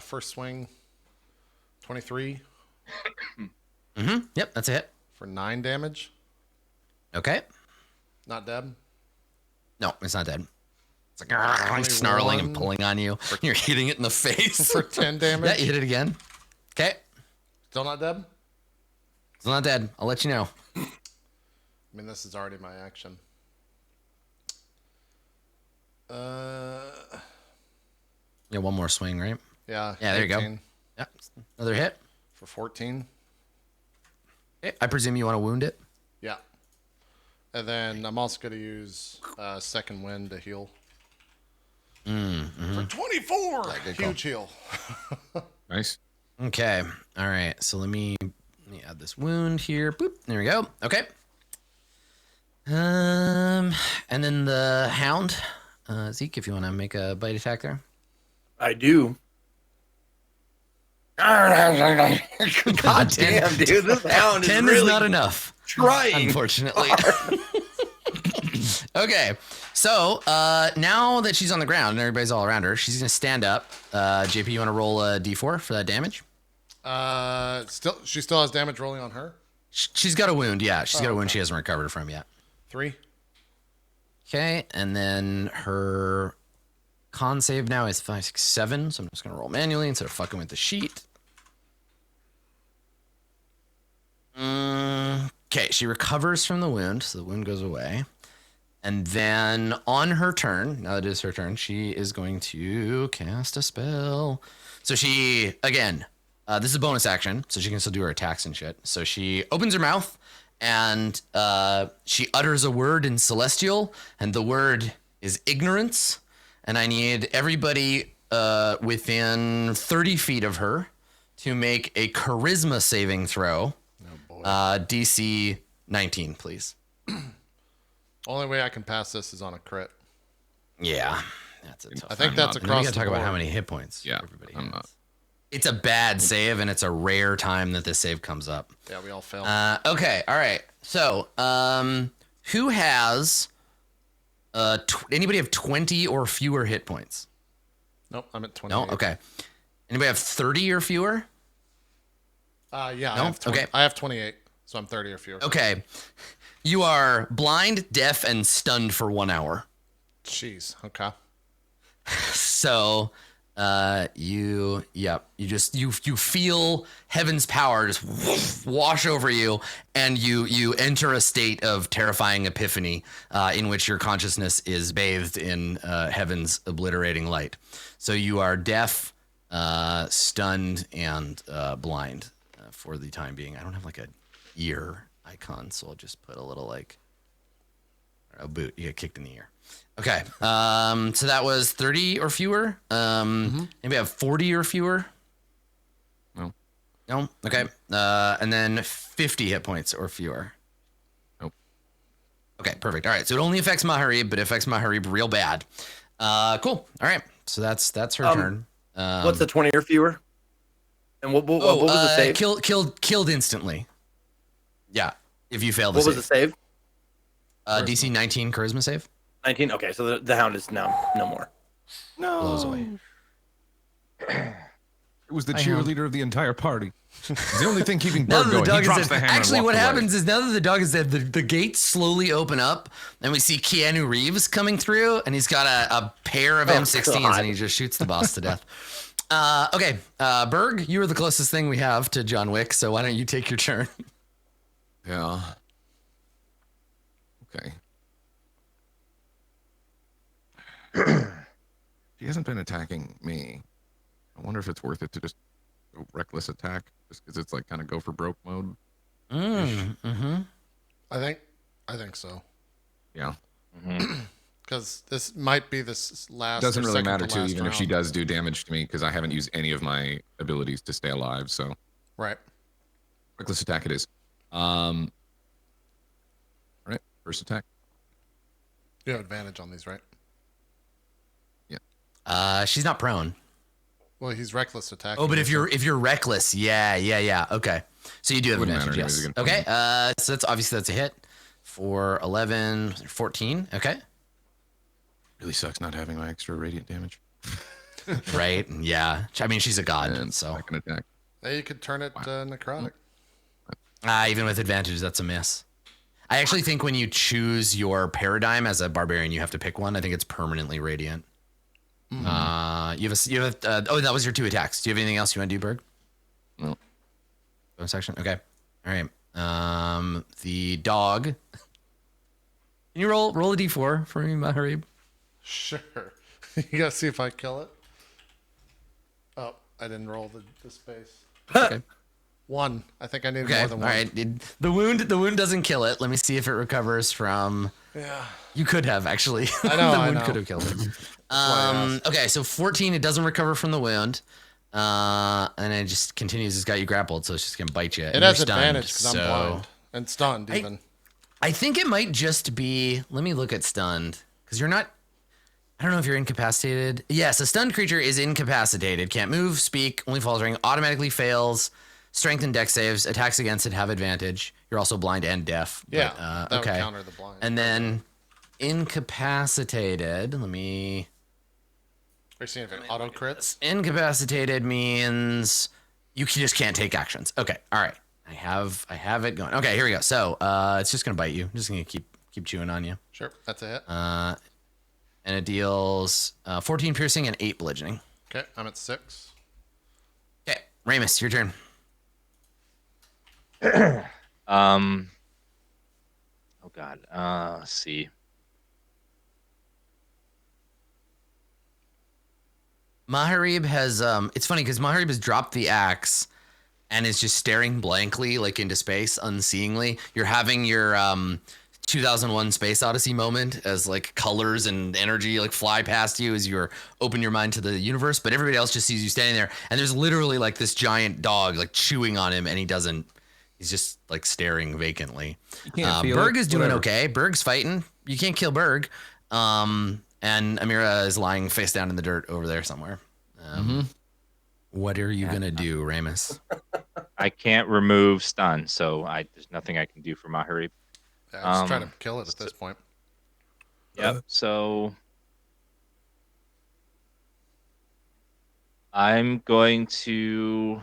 First swing, 23 Mm-hmm. Yep, that's a hit. for 9 damage. Okay. Not dead. No, it's not dead. It's like snarling and pulling on you. You're hitting it in the face. For 10 damage. Yeah, you hit it again. Okay. Still not dead? It's not dead. I'll let you know. I mean, this is already my action. Yeah, one more swing, right? Yeah. Yeah, there you go. 18 Yep. Another hit. For 14. Okay, I presume you want to wound it. Yeah. And then I'm also going to use second wind to heal. For 24! Huge heal. Nice. Okay. All right. So let me add this wound here. Boop. There we go. Okay. And then the hound. Zeke, if you want to make a bite attack there. I do. God damn, dude, this hound is 10 really is not enough, trying. unfortunately. Okay. So now that she's on the ground and everybody's all around her, she's going to stand up. JP, you want to roll a d4 for that damage? She still has damage rolling on her. She's got a wound. Yeah, she's got a wound she hasn't recovered from yet. 3. Okay, and then her con save now is 5, 6, 7. So I'm just gonna roll manually instead of fucking with the sheet. Okay, she recovers from the wound, so the wound goes away. And then on her turn, now that it is her turn, she is going to cast a spell. So she, again, this is a bonus action, so she can still do her attacks and shit. So she opens her mouth and she utters a word in Celestial, and the word is ignorance. And I need everybody within 30 feet of her to make a charisma saving throw. Oh boy. DC 19, please. Only way I can pass this is on a crit. Yeah, that's a tough. I think I'm that's not- And then we across gotta the talk board. about how many hit points. Yeah, everybody I'm has. not. It's a bad save, and it's a rare time that this save comes up. Yeah, we all failed. Okay, all right. So, who has anybody have 20 or fewer hit points? Nope, I'm at 20. No. Okay. Anybody have 30 or fewer? Yeah, No? I have 20, Okay. I have 28, so I'm 30 or fewer. Okay. You are blind, deaf, and stunned for 1 hour. Jeez. Okay. So, you feel heaven's power just wash over you, and you enter a state of terrifying epiphany, in which your consciousness is bathed in heaven's obliterating light. So you are deaf, stunned, and blind for the time being. I don't have like a ear icon, so I'll just put a little like a boot. You get kicked in the ear. Okay. So that was 30 or fewer. Maybe have 40 or fewer. No. No. Okay. And then 50 hit points or fewer. Nope. Okay. Perfect. All right. So it only affects Maharib, but it affects Maharib real bad. Cool. All right. So that's her turn. What's the 20 or fewer? And what was the save? Killed instantly. Yeah. If you fail the What save. was the save? DC 19 charisma save. 19. Okay, so the hound is now no more. Blows away. It was the cheerleader of the entire party. It's the only thing keeping Now Bird that the going. dog He is drops dead. the hammer Actually, and what walks away. happens is now that the dog is dead, the gates slowly open up, and we see Keanu Reeves coming through, and he's got a pair of M16s, God. and he just shoots the boss to death. Okay, Berg, you are the closest thing we have to John Wick, so why don't you take your turn? Yeah. Okay. She hasn't been attacking me. I wonder if it's worth it to just go reckless attack, just because it's like kind of go for broke mode. Mm-hmm. I think so. Yeah. Because this might be this last. Doesn't or really second matter to too, last even if she round. does do damage to me, because I haven't used any of my abilities to stay alive. So Right. reckless attack it is. All right, first attack. You have advantage on these, right? She's not prone. Well, he's reckless attack. Oh, but if you're reckless, yeah. Okay, so you do have Wouldn't advantage. matter, Yes. anyways, you're gonna Okay. So that's obviously a hit for 11, 14. Okay. Really sucks not having my extra radiant damage. Right. Yeah. I mean, she's a god, And so second attack. you could turn it necrotic. even with advantage, that's a miss. I actually think when you choose your paradigm as a barbarian, you have to pick one. I think it's permanently radiant. You have oh, that was your 2 attacks. Do you have anything else you want to do, Berg? No. Bonus section. Okay. All right. The dog. Can you roll a d4 for me, Maharib? Sure. You gotta see if I kill it. Oh, I didn't roll the space. Okay. 1. I think I need Okay, more all than 1. right. The wound doesn't kill it. Let me see if it recovers from. Yeah. You could have actually. I know, the I wound know. could have killed it. why I asked. Okay, so 14. It doesn't recover from the wound. And it just continues. It's got you grappled, so it's just gonna bite you. It has advantage because I'm blind and stunned even. I think it might just be. Let me look at stunned because you're not. I don't know if you're incapacitated. Yes, a stunned creature is incapacitated. Can't move, speak, only faltering, automatically fails. Strength and dex saves. Attacks against it have advantage. You're also blind and deaf. Yeah, But, that would okay. counter the blind. And then incapacitated. Let me. Are you seeing if it auto crits? Incapacitated means you just can't take actions. Okay, all right. I have it going. Okay, here we go. So it's just gonna bite you. Just gonna keep chewing on you. Sure, that's a hit. And it deals 14 piercing and 8 bludgeoning. Okay, I'm at 6. Okay, Ramus, your turn. Oh God. Let's see. Maharib has it's funny because Maharib has dropped the axe and is just staring blankly like into space unseeingly. You're having your 2001 Space Odyssey moment as like colors and energy like fly past you as you're open your mind to the universe, but everybody else just sees you standing there and there's literally like this giant dog like chewing on him and he's just like staring vacantly. Berg is doing okay. Berg's fighting. You can't kill Berg. And Amira is lying face down in the dirt over there somewhere. What are you gonna do, Ramus? I can't remove stun, so there's nothing I can do for Maharib. Yeah, I'm just trying to kill it at this point. Yep. So I'm going to.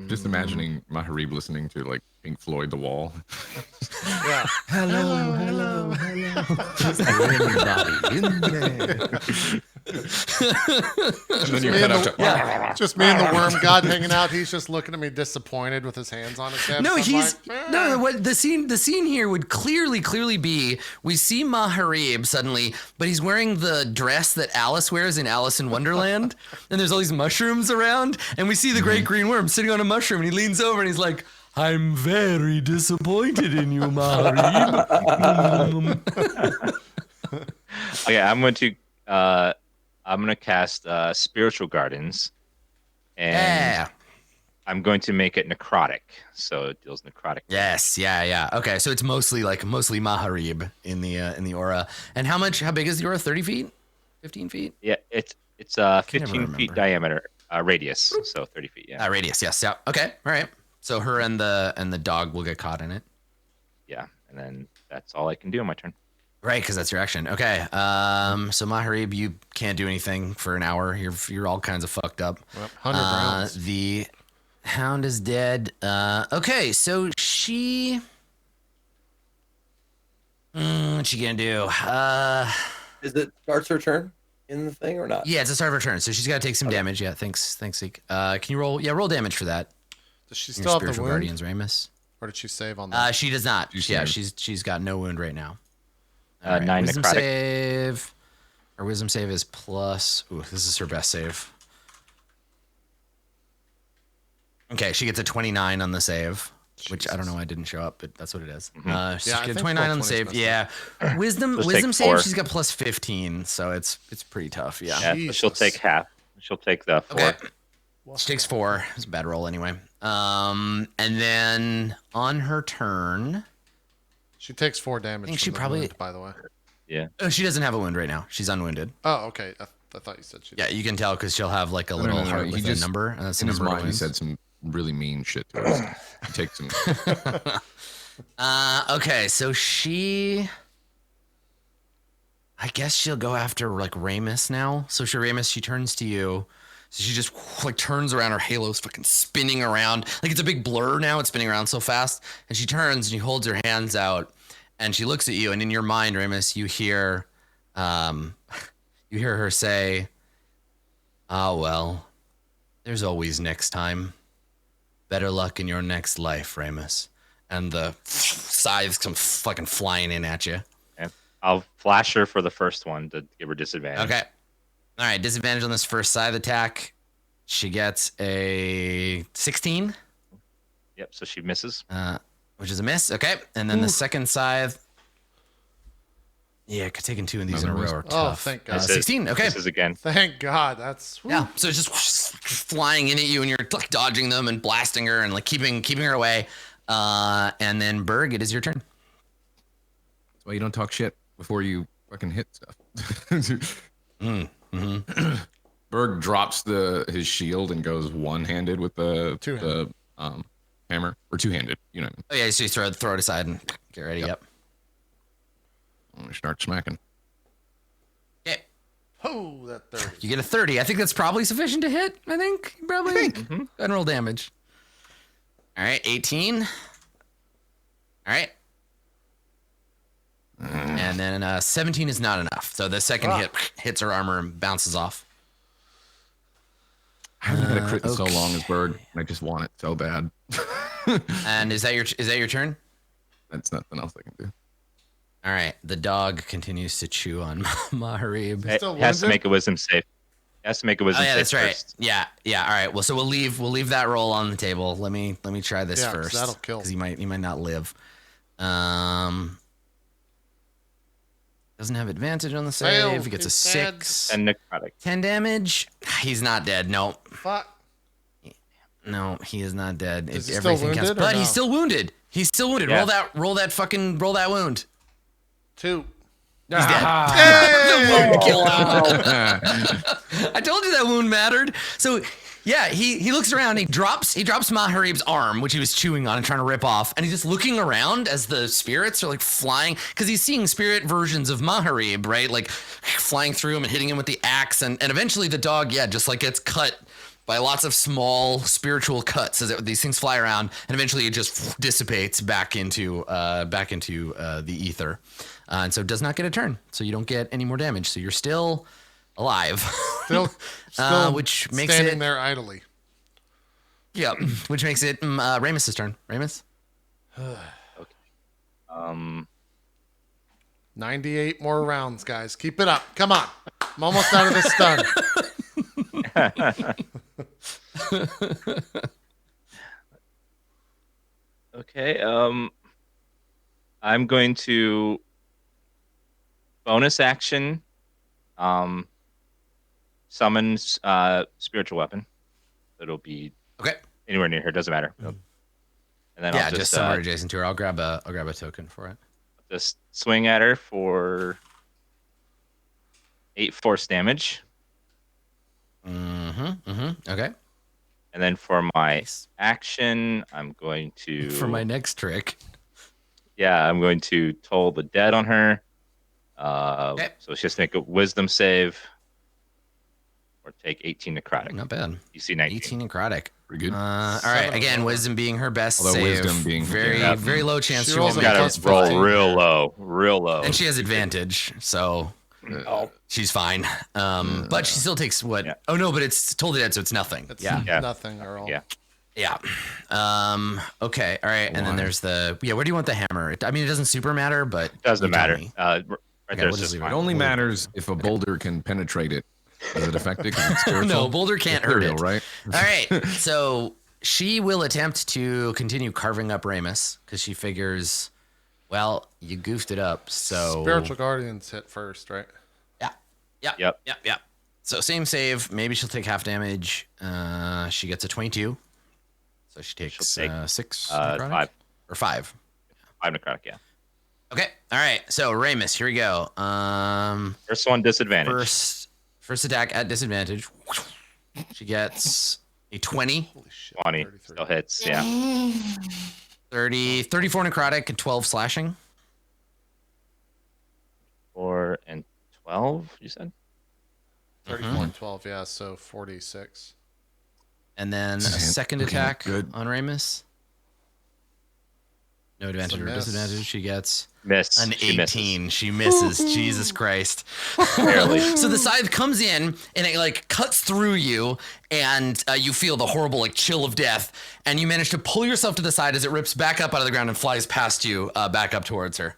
Just imagining Maharib listening to like Pink Floyd, The Wall. Yeah. Hello. Is anybody in there? And then you cut out to, Just me and the worm god hanging out. He's just looking at me disappointed with his hands on his head. No, I'm he's like, no. What the scene here would clearly be: we see Maharib suddenly, but he's wearing the dress that Alice wears in Alice in Wonderland, and there's all these mushrooms around, and we see the great green worm sitting on a mushroom, and he leans over and he's like, "I'm very disappointed in you, Maharib." Okay, I'm going to cast Spiritual Gardens, and Yeah. I'm going to make it necrotic, so it deals necrotic. Yes. Yeah. Okay, so it's mostly Maharib in the aura. And how big is the aura? 30 feet? 15 feet? Yeah, it's can 15 never feet remember. diameter radius, so 30 feet. Yeah, Radius. Yes. Yeah. Okay. All right. So her and the dog will get caught in it. yeah, and then that's all I can do on my turn. Right, because that's your action. Okay. So Maharib, you can't do anything for an hour. You're all kinds of fucked up. Well, 100 rounds. The hound is dead. Okay, so she. What's she gonna do? Is it starts her turn in the thing or not? Yeah, it's a start of her turn, so she's got to take some damage. Yeah, thanks, Zeke. Can you roll? Yeah, roll damage for that. Does she Your still have the spiritual wound? guardians, Ramus. Or did she save on that? She does not. She's Yeah, saved. she's got no wound right now. 9 wisdom necrotic. save. Her wisdom save is plus. Ooh, this is her best save. Okay, she gets a 29 on the save, which I don't know why it didn't show up, but that's what it is. She's Yeah, I got think 29 on the 12/20 is save. messed Yeah, wisdom Let's take save. 4. She's got plus 15, so it's pretty tough. Yeah. Yeah, so she'll Jesus. take half. She'll take the 4. Okay. She takes 4. It's a bad roll anyway. And then on her turn, She takes 4 damage. think From she the probably- wound, by the way. Yeah. oh, she doesn't have a wound right now. She's unwounded. Oh, okay. I thought you said she. Yeah, you can tell because she'll have like a little no, heart he with a just- number, and that's the in his number of mind, he wounds. said some really mean shit to us. He takes some. Okay, so she, I guess she'll go after like Ramus now. So Ramus, she turns to you. So she just like turns around. Her halo's fucking spinning around. Like it's a big blur now. It's spinning around so fast. And she turns and she holds her hands out and she looks at you. And in your mind, Ramus, you hear her say, "Ah, well, there's always next time. Better luck in your next life, Ramus." And the scythes come fucking flying in at you. And I'll flash her for the first one to give her disadvantage. Okay. All right. Disadvantage on this first scythe attack. She gets a 16. Yep. So she misses. Which is a miss. Okay. And then the second scythe. Yeah, taking 2 of these in a row are tough. Thank God. 16. Okay. Misses again. Thank God. That's Yeah. So it's just flying in at you, and you're like dodging them and blasting her and like keeping her away. And then Berg, it is your turn. That's why you don't talk shit before you fucking hit stuff. Berg drops his shield and goes one-handed with the hammer, or two-handed. You know what I mean? Oh yeah, so you throw it aside and get ready. Yep. And we start smacking. Okay. oh, that 30. You get a 30. I think that's probably sufficient to hit. I think probably. Go ahead and roll damage. All right, 18. All right. And then 17 is not enough. So the second hit hits her armor and bounces off. I haven't had a crit in so long as Berg, and I just want it so bad. And is that your turn? That's nothing else I can do. All right. The dog continues to chew on Maharib. It Still has to wounded? make a wisdom save. Has to make a wisdom Oh yeah, save that's right. first. Yeah. All right. Well, so we'll leave that roll on the table. Let me try this Yeah, 'cause first. that'll kill. Because he might not live. Doesn't have advantage on the save. Failed. He gets a He's dead. 6. And necrotic. 10 damage. He's not dead. No. Fuck. No, he is not dead. Is he still wounded or But no? he's still wounded. He's still wounded. Yeah. Roll that wound. 2. He's dead. Hey! The wound killed him. I told you that wound mattered. So yeah, he looks around, he drops Maharib's arm, which he was chewing on and trying to rip off, and he's just looking around as the spirits are like flying, because he's seeing spirit versions of Maharib, right? Like flying through him and hitting him with the axe, and eventually the dog, just like gets cut by lots of small spiritual cuts as these things fly around, and eventually it just dissipates back into the ether, and so it does not get a turn. So you don't get any more damage. So you're still alive. Still which makes standing it there idly. yeah, which makes it Ramus's turn. Ramus. 98 more rounds, guys. Keep it up. Come on. I'm almost out of this stun. Okay. I'm going to bonus action. Summon spiritual weapon. It'll be Okay. anywhere near her. Doesn't matter. And then Yeah, I'll just just somewhere adjacent to her. I'll grab a token for it. just swing at her for 8 force damage. Okay. And then for my Nice. action, I'm going to For my next trick. I'm going to toll the dead on her. Okay. So she has to make a wisdom save or take 18 necrotic. Not bad. You see 19. 18 necrotic. Pretty good. All right. Again, wisdom being her best Although save. wisdom being- very yeah. very low chance She she rolls won't a make plus it. Gotta roll 15. real low. And she has advantage, so she's fine. But she still takes what? Yeah. Oh no, but it's totally dead, so it's nothing. It's Yeah. nothing, Earl. Yeah. Yeah. Okay. All right. And then there's the where do you want the hammer? I mean, it doesn't super matter, but Doesn't you tell matter. me. Right Okay, there, we'll it's just just leave fine. It only matters if a boulder can penetrate it. Is it effective? 'Cause it's spiritual? No, boulder can't hurt Material, it. right? All right. So she will attempt to continue carving up Ramus because she figures, well, you goofed it up. So Spiritual Guardians hit first, right? Yep. So same save. Maybe she'll take half damage. She gets a 22. So she takes She'll take, 6 5. or 5. 5 necrotic, yeah. Okay. All right. So Ramus, here we go. First one, disadvantage. First attack at disadvantage. She gets a 20, Holy shit. 20. 33. Still hits, yeah. 34 necrotic, and 12 slashing. 4 and 12, you said? 34 and 12, yeah, so 46. And then a Okay, second okay, attack good. on Ramus. No advantage or miss. disadvantage. She gets Miss. an She misses. 18. She misses. Jesus Christ. Barely. So the scythe comes in and it like cuts through you, and you feel the horrible like chill of death, and you manage to pull yourself to the side as it rips back up out of the ground and flies past you back up towards her.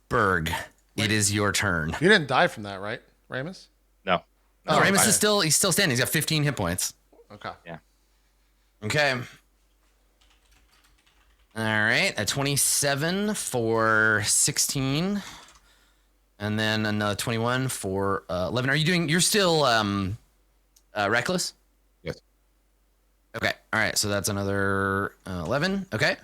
Berg, it is your turn. You didn't die from that, right, Ramus? No. Oh, Ramus okay. he's still standing. He's got 15 hit points. Okay. Yeah. Okay. All right, a 27 for 16. And then another 21 for 11. You're still reckless? Yes. Okay. All right. So that's another 11. Okay.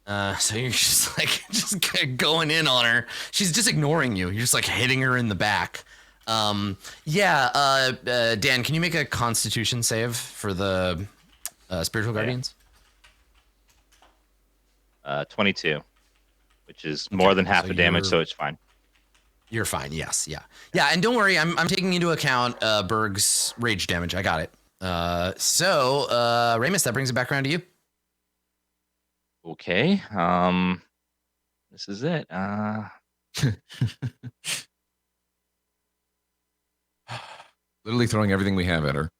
So you're just like going in on her. She's just ignoring you. You're just like hitting her in the back. Dan, can you make a Constitution save for the spiritual guardians? 22, which is more than half so the damage, you're- so it's fine. You're fine. Yes. Yeah. Yeah. And don't worry. I'm taking into account Berg's rage damage. I got it. So Ramus, that brings it back around to you. Okay. This is it. Literally throwing everything we have at her.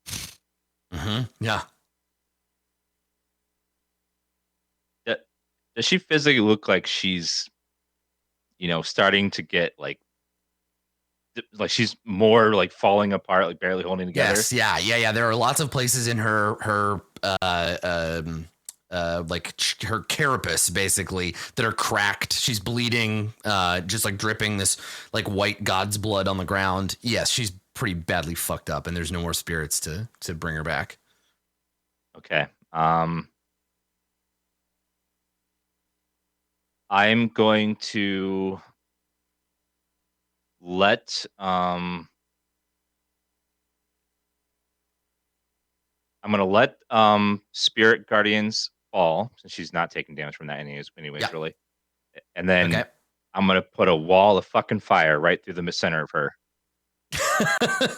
Yeah. Does she physically look like she's, starting to get like she's more like falling apart, like barely holding together? Yes. Yeah. There are lots of places in her her carapace basically that are cracked. She's bleeding, just like dripping this like white god's blood on the ground. Yes, she's pretty badly fucked up, and there's no more spirits to bring her back. Okay. I'm going to let Spirit Guardians fall, since she's not taking damage from that anyways, Yeah. really. And then Okay. I'm gonna put a wall of fucking fire right through the center of her.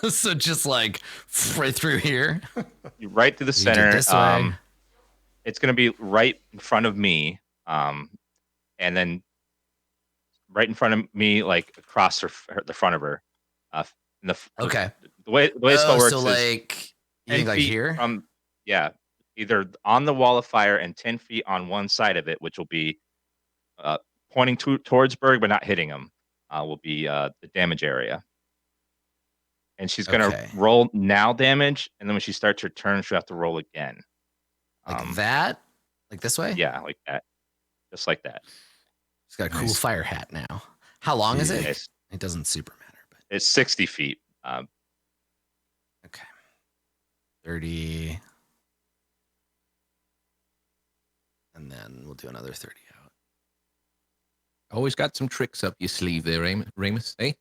So just like right through here. Right through the You did center. this way. It's gonna be right in front of me. And then right in front of me, like across the front of her. Okay. The way the spell works so is like you 10 think like feet here? from, either on the wall of fire and 10 feet on one side of it, which will be pointing towards Berg but not hitting him, will be the damage area. And she's going to roll now damage, and then when she starts her turn, she'll have to roll again. Like that? Like this way? Yeah, like that. Just like that. She's got a cool fire hat now. How long is it? Nice. It doesn't super matter, but It's 60 feet. okay. 30. And then we'll do another 30 out. Always got some tricks up your sleeve there, Ramus. Eh?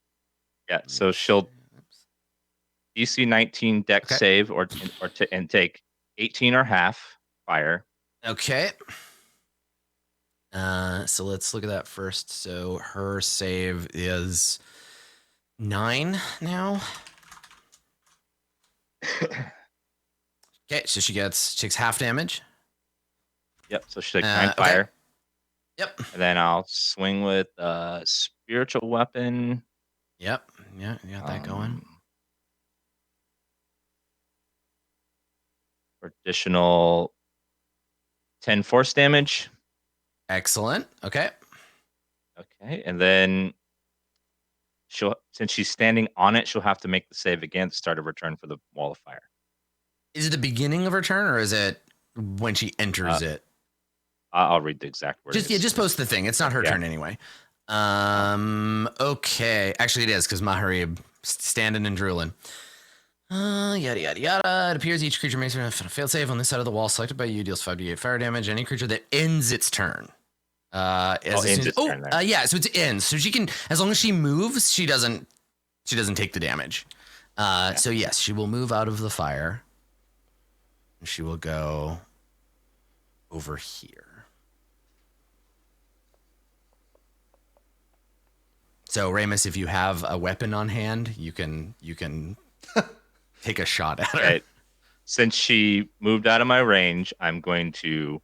Yeah, so she'll DC 19 deck save and take 18 or half fire. Okay. So let's look at that first. So her save is 9 now. Okay, so she takes half damage. Yep, so she takes 9 fire. Okay. Yep. And then I'll swing with spiritual weapon. Yep. Yeah, you got that going. For additional 10 force damage. Excellent. Okay. Okay, and then since she's standing on it, she'll have to make the save again at the start of her turn for the wall of fire. Is it the beginning of her turn, or is it when she enters it? I'll read the exact word. Just post the thing. It's not her turn anyway. Okay. Actually, it is, because Maharib standing and drooling. Yada yada yada. It appears each creature makes a failed save on this side of the wall selected by you deals 5d8 fire damage. Any creature that ends its turn. So it ends. So she can, as long as she moves, she doesn't take the damage. So yes, she will move out of the fire. And she will go over here. So Ramus, if you have a weapon on hand, you can take a shot at her. Right. Since she moved out of my range, I'm going to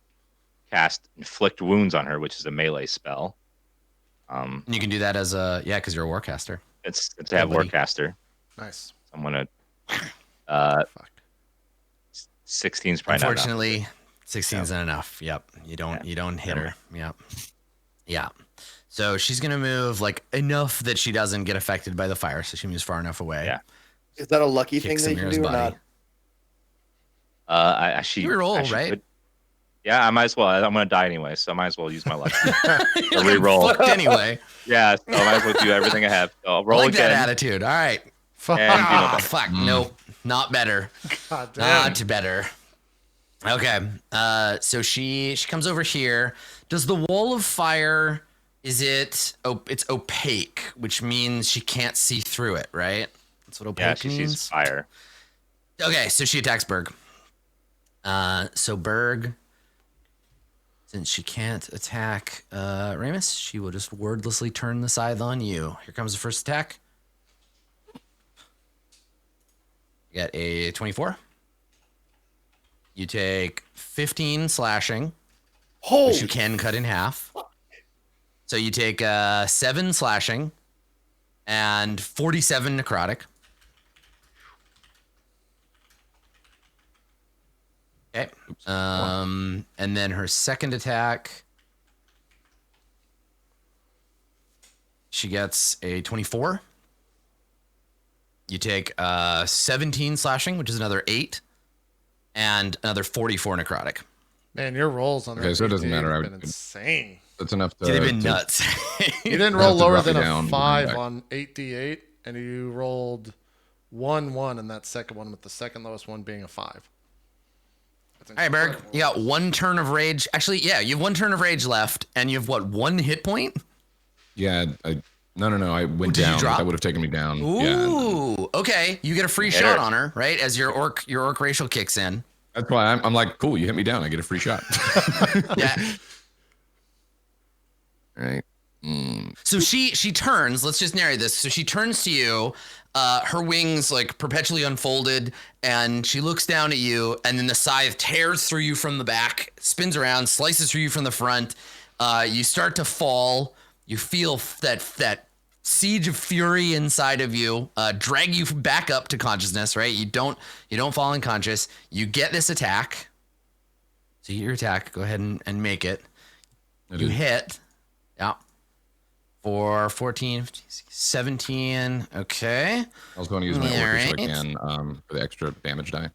cast Inflict Wounds on her, which is a melee spell. And you can do that as because you're a warcaster. It's to have warcaster. Nice. So I'm gonna 16's probably unfortunately, 16's not enough. Yep. You don't hit her. Yep. Yeah. So she's gonna move like enough that she doesn't get affected by the fire. So she moves far enough away. Yeah. Is that a lucky thing Kicks that you can Amira's do or body. not? I actually You roll, actually right? could- yeah, I might as well. I'm gonna die anyway, so I might as well use my luck. You're re-roll. fucked anyway. Yeah, so I might as well do everything I have. So I'll I roll like again. that attitude. All right. Fuck. And do my Ah, best. fuck. Nope. Not better. God damn. Not better. Okay. So she comes over here. Does the wall of fire? Is it? Oh, it's opaque, which means she can't see through it, right? That's what opaque Yeah, she means. sees fire. Okay, so she attacks Berg. So Berg, since she can't attack Ramus, she will just wordlessly turn the scythe on you. Here comes the first attack. You get a 24. You take 15 slashing, which you can cut in half. So you take 7 slashing and 47 necrotic. Okay. And then her second attack, she gets a 24. You take 17 slashing, which is another 8, and another 44 necrotic. Man, your rolls on Okay, that so it doesn't D8 matter. have I been would- insane. That's enough to. They've been to- nuts. You didn't Have roll to lower drop than it a down, 5 back. on 8d8, and you rolled 1-1 in that second one, with the second lowest one being a 5. That's All right, Berg, incredible. you got 1 turn of rage. Actually, yeah, you have 1 turn of rage left, and you have what, 1 hit point? Yeah. No. I went did you down. drop? That would have taken me down. Yeah. Ooh, okay. You get a free Hit shot her. on her, right? As your orc racial kicks in. That's why I'm like, cool. You hit me down. I get a free shot. Yeah. All right. So she turns. Let's just narrate this. So she turns to you. Her wings like perpetually unfolded, and she looks down at you. And then the scythe tears through you from the back, spins around, slices through you from the front. You start to fall. You feel that siege of fury inside of you drag you back up to consciousness. Right? You don't fall unconscious. You get this attack. So you get your attack. Go ahead and make it. You hit. Yeah. For 14, 15, 17. Okay. I was going to use my All order so I right. can for the extra damage die.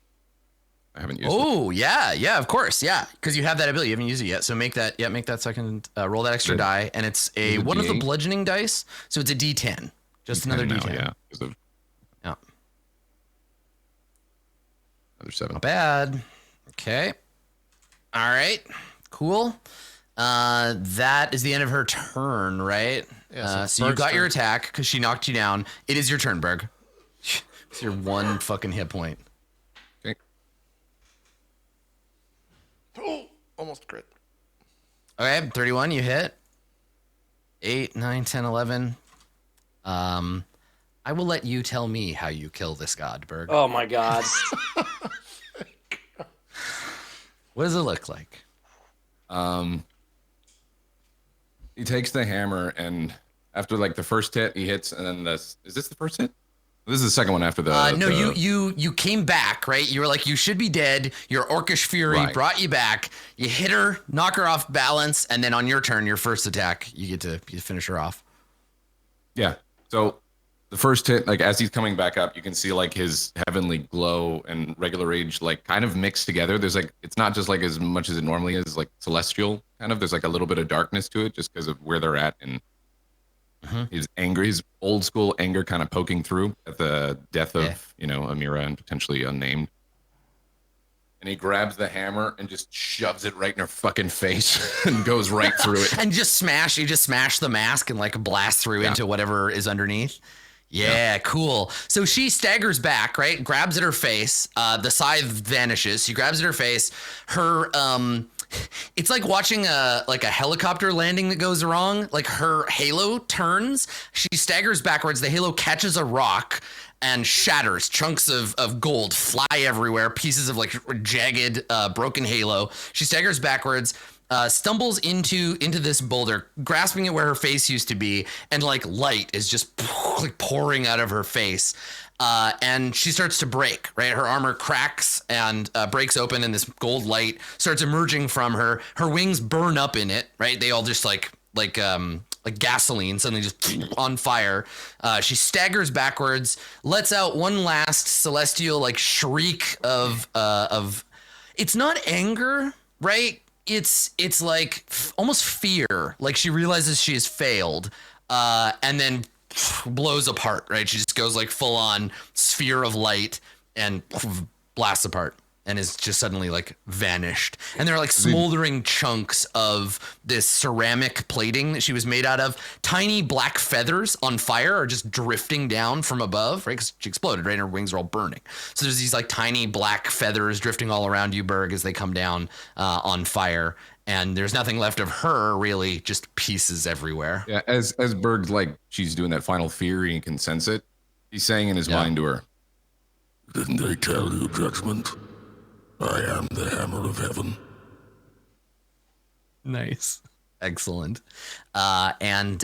I haven't used it. Oh, yeah, of course. Yeah. Because you have that ability. You haven't used it yet. So make that second, roll that extra Good. die. And it's Is it one of the D8? bludgeoning dice. So it's a D10. Just another Now, D10. Yeah. Because of Yeah. another 7. Not bad. Okay. All right. Cool. That is the end of her turn, right? Yeah, so So you Berg's got your turn. attack because she knocked you down. It is your turn, Berg. It's your 1 fucking hit point. Okay. Oh, almost crit. Okay, 31, you hit. 8, 9, 10, 11. I will let you tell me how you kill this god, Berg. Oh my god. What does it look like? He takes the hammer and after like the first hit, he hits, and then is this the first hit? This is the second one after the. No, the- you came back, right? You were like, you should be dead. Your orcish fury Right. brought you back. You hit her, knock her off balance, and then on your turn, your first attack, you get to finish her off. Yeah. So the first hit, like as he's coming back up, you can see like his heavenly glow and regular rage like kind of mixed together. There's like it's not just like as much as it normally is, like celestial kind of. There's like a little bit of darkness to it just because of where they're at and his anger, his old school anger kind of poking through at the death of, Amira and potentially unnamed. And he grabs the hammer and just shoves it right in her fucking face and goes right through it. And you just smash the mask and like blast through into whatever is underneath. Yeah, cool. So she staggers back, right? Grabs at her face. The scythe vanishes. She grabs at her face. Her, it's like watching a helicopter landing that goes wrong. Like her halo turns. She staggers backwards. The halo catches a rock and shatters. Chunks of gold fly everywhere. Pieces of like jagged, broken halo. She staggers backwards. Stumbles into this boulder, grasping it where her face used to be, and like light is just like pouring out of her face. And she starts to break, right? Her armor cracks and breaks open, and this gold light starts emerging from her. Her wings burn up in it, right? They all just like like gasoline, suddenly just on fire. She staggers backwards, lets out one last celestial like shriek of it's not anger, right? It's like almost fear. Like she realizes she has failed, and then blows apart, right? She just goes like full on sphere of light and blasts apart and is just suddenly like vanished. And there are like smoldering chunks of this ceramic plating that she was made out of. Tiny black feathers on fire are just drifting down from above, right? Because she exploded, right? And her wings are all burning. So there's these like tiny black feathers drifting all around you, Berg, as they come down on fire. And there's nothing left of her, really, just pieces everywhere. Yeah, as Berg's like she's doing that final fury and can sense it, he's saying in his mind to her, Didn't I tell you, Judgment? I am the hammer of heaven. Nice. Excellent. And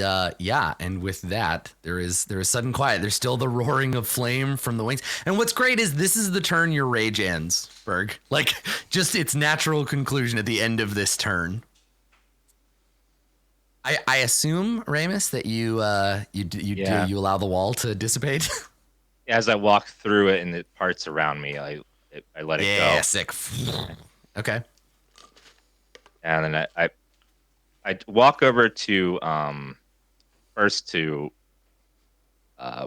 with that, there is sudden quiet. There's still the roaring of flame from the wings. And what's great is this is the turn your rage ends, Berg. Like, just its natural conclusion at the end of this turn. I assume, Ramus, that you allow the wall to dissipate. As I walk through it and it parts around me, I let it go. Yeah, sick. Okay. And then I walk over to first to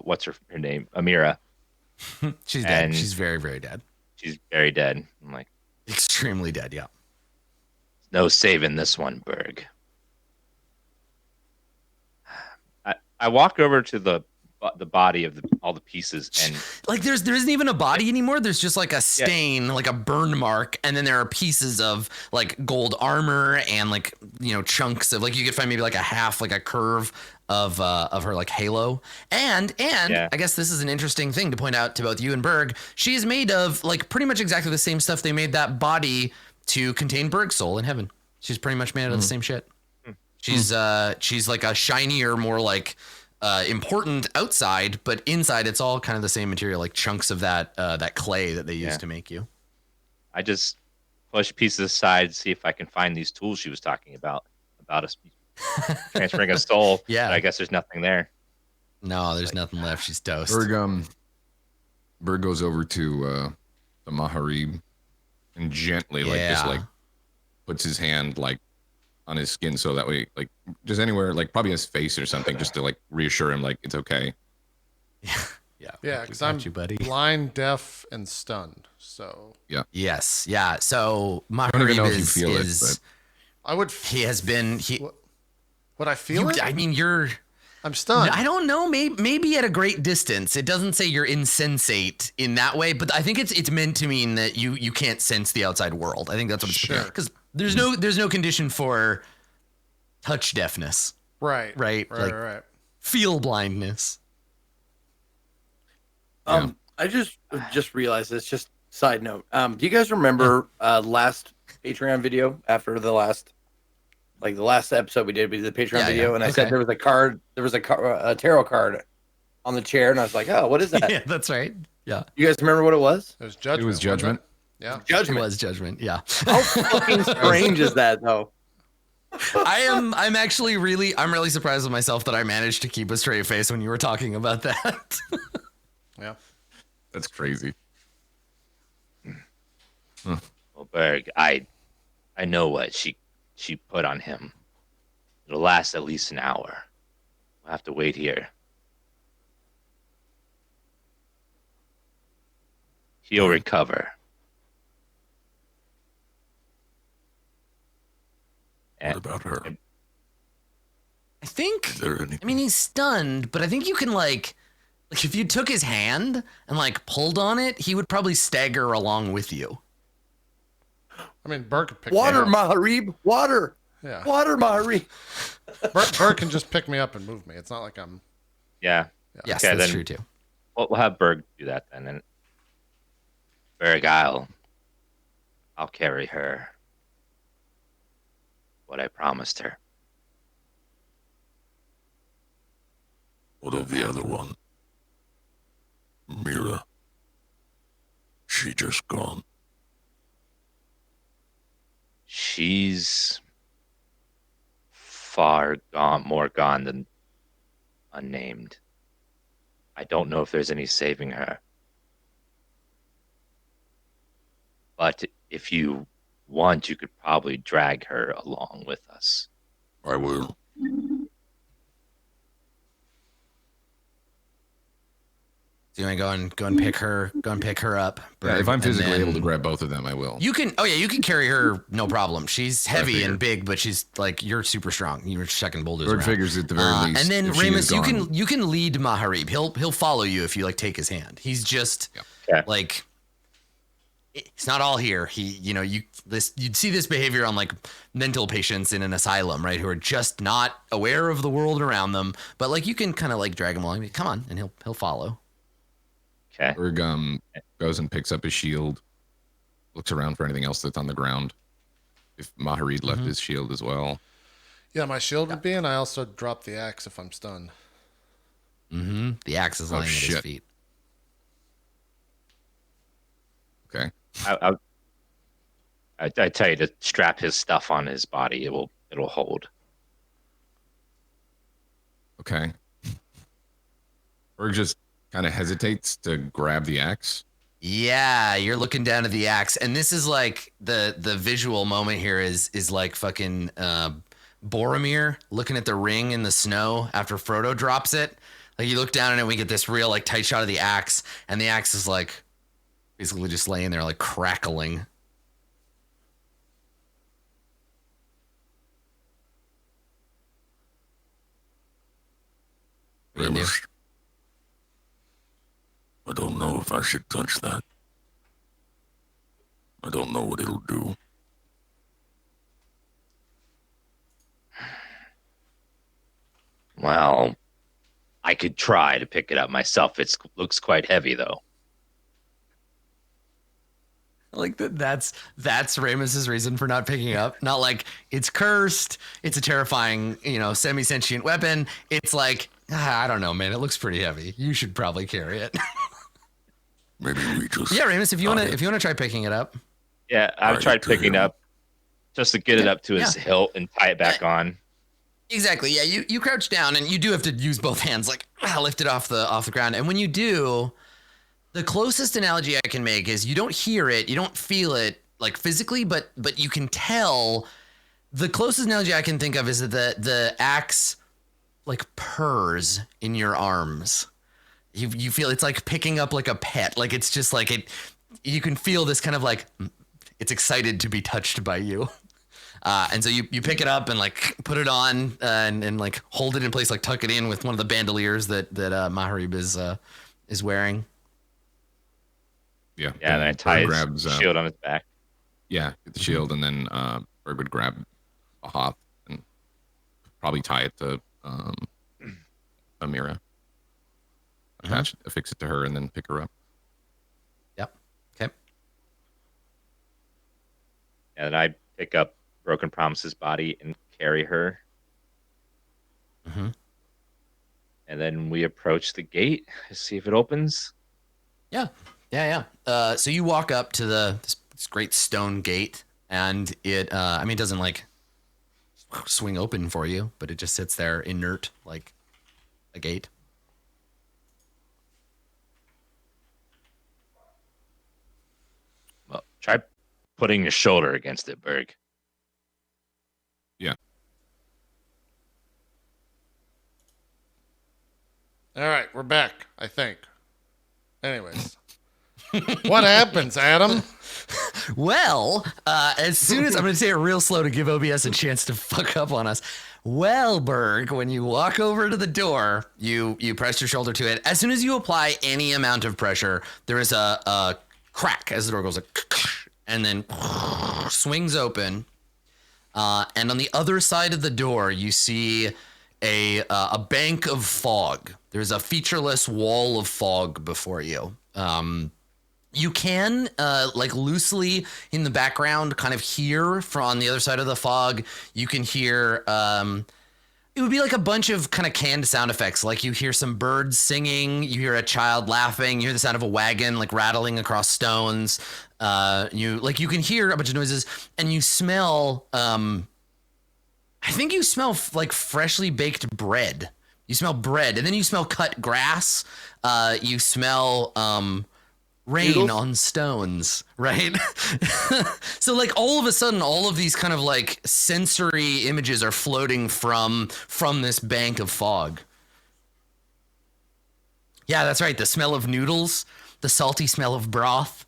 what's her name? Amira. She's dead. She's very, very dead. She's very dead. I'm like, extremely dead, yeah. No saving this one, Berg. I walk over to the body of all the pieces, and like there isn't even a body anymore. There's just like a stain, like a burn mark, and then there are pieces of like gold armor and like, you know, chunks of like you could find maybe like a half, like a curve of her like halo. And I guess this is an interesting thing to point out to both you and Berg. She is made of like pretty much exactly the same stuff they made that body to contain Berg's soul in heaven. She's pretty much made out of the same shit. She's like a shinier, more like important outside, but inside it's all kind of the same material, like chunks of that clay that they used to make you. I just push pieces aside, see if I can find these tools she was talking about us transferring a soul. Yeah, but I guess there's nothing there. No, there's nothing left. She's toast. Berg goes over to the Maharib and gently just like puts his hand like on his skin, so that way, like, just anywhere, like probably his face or something, just to like reassure him, like it's okay. Yeah, because I'm blind, deaf, and stunned. So yes. So I don't even know if you feel is it, but I would. He has been. Would I feel it? I mean, I'm stunned. I don't know. Maybe at a great distance. It doesn't say you're insensate in that way, but I think it's meant to mean that you can't sense the outside world. I think that's what it's because there's no condition for touch deafness. Right. Like feel blindness. I just realized this. Just side note. Do you guys remember last Patreon video after the last episode we did the Patreon video, and I said there was a card, a tarot card on the chair, and I was like, oh, what is that? Yeah, that's right. Yeah. You guys remember what it was? It was Judgment. It was Judgment. Yeah. Judgment. It was Judgment. Yeah. How fucking strange is that, though? I'm really surprised with myself that I managed to keep a straight face when you were talking about that. Yeah. That's crazy. Well, Berg, I know what she put on him. It'll last at least an hour. We'll have to wait here. He'll recover. What about her? I think. Is there anything? I mean, he's stunned, but I think you can like if you took his hand and like pulled on it, he would probably stagger along with you. I mean, Burke could pick water, me up. Maharib, water. Yeah. Water, Maharib. Burke can just pick me up and move me. It's not like I'm. Yeah. Yes, okay, that's then true too. We'll have Berg do that then. And Berg, I'll carry her. What I promised her. What of the other one? Mira. She just gone. She's far more gone than unnamed. I don't know if there's any saving her. But if you want, you could probably drag her along with us. I will. So you want to go and pick her up. Yeah, if I'm physically then- able to grab both of them, I will. You can. Oh yeah, you can carry her, no problem. She's heavy and big, but she's like you're super strong. You're checking boulders Bird around. figures at the very least. And then if she is Ramus, gone. you can lead Maharib. He'll follow you if you like take his hand. He's just like it's not all here. You'd see this behavior on like mental patients in an asylum, right? Who are just not aware of the world around them. But like you can kind of like drag him along. Come on, and he'll follow. Okay. Berg goes and picks up his shield, looks around for anything else that's on the ground. If Maharid left his shield as well. Yeah, my shield would be, and I also drop the axe if I'm stunned. Mm-hmm. The axe is lying at his shit. feet. Okay. I tell you to strap his stuff on his body. It'll hold. Okay. Berg just kind of hesitates to grab the axe. Yeah, you're looking down at the axe, and this is like the visual moment here is like fucking Boromir looking at the ring in the snow after Frodo drops it. Like you look down at it, and we get this real like tight shot of the axe, and the axe is like basically just laying there like crackling. What do you do? Ramus, I don't know if I should touch that. I don't know what it'll do. Well, I could try to pick it up myself. It looks quite heavy, though. Like that's Ramus's reason for not picking up. Not like it's cursed. It's a terrifying, semi-sentient weapon. It's like I don't know, man. It looks pretty heavy. You should probably carry it. Maybe we just... Yeah, Ramus, if you wanna try picking it up. Yeah, I've tried picking up just to get it up to his hilt and tie it back on. Exactly. Yeah, you crouch down and you do have to use both hands, like lift it off the ground. And when you do, the closest analogy I can make is you don't hear it, you don't feel it like physically, but you can tell. The closest analogy I can think of is that the axe like purrs in your arms. You feel it's like picking up like a pet. Like it's just like it. You can feel this kind of like it's excited to be touched by you. And so you pick it up and like put it on and like hold it in place, like tuck it in with one of the bandoliers that Maharib is wearing. Yeah. Yeah, and I tie his shield on his back. Yeah, get the shield, and then Berg would grab a Hoth and probably tie it to Amira. Affix it to her, and then pick her up. Yep. Okay. And I pick up Broken Promise's body and carry her. Mm-hmm. And then we approach the gate to see if it opens. Yeah. So you walk up to this great stone gate, and it doesn't like swing open for you, but it just sits there inert like a gate. Well, try putting your shoulder against it, Berg. Yeah. All right, we're back, I think. Anyways. What happens, Adam? Well, as soon as I'm going to say it real slow to give OBS a chance to fuck up on us. Well, Berg, when you walk over to the door, you press your shoulder to it. As soon as you apply any amount of pressure, there is a crack as the door goes like, and then swings open. And on the other side of the door, you see a bank of fog. There's a featureless wall of fog before you. You can, like loosely in the background, kind of hear from on the other side of the fog. You can hear, it would be like a bunch of kind of canned sound effects. Like you hear some birds singing, you hear a child laughing, you hear the sound of a wagon like rattling across stones. You can hear a bunch of noises, and you smell I think you smell like freshly baked bread. You smell bread, and then you smell cut grass. You smell rain Noodles? on stones, right? So like all of a sudden, all of these kind of like sensory images are floating from this bank of fog. Yeah, that's right. The smell of noodles, the salty smell of broth.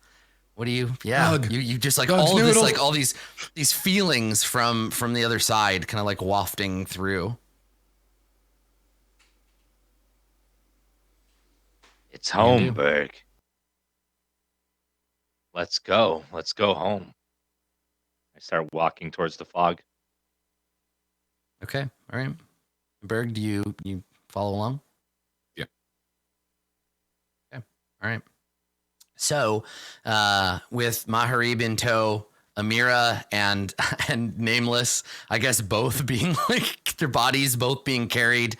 What do you? Yeah, you just like all this, like all these feelings from the other side, kind of like wafting through. It's home, Berg. Let's go. Let's go home. I start walking towards the fog. Okay, all right. Berg, do you follow along? Yeah. Okay, all right. So, with Maharib in tow, Amira and Nameless, I guess both being like their bodies both being carried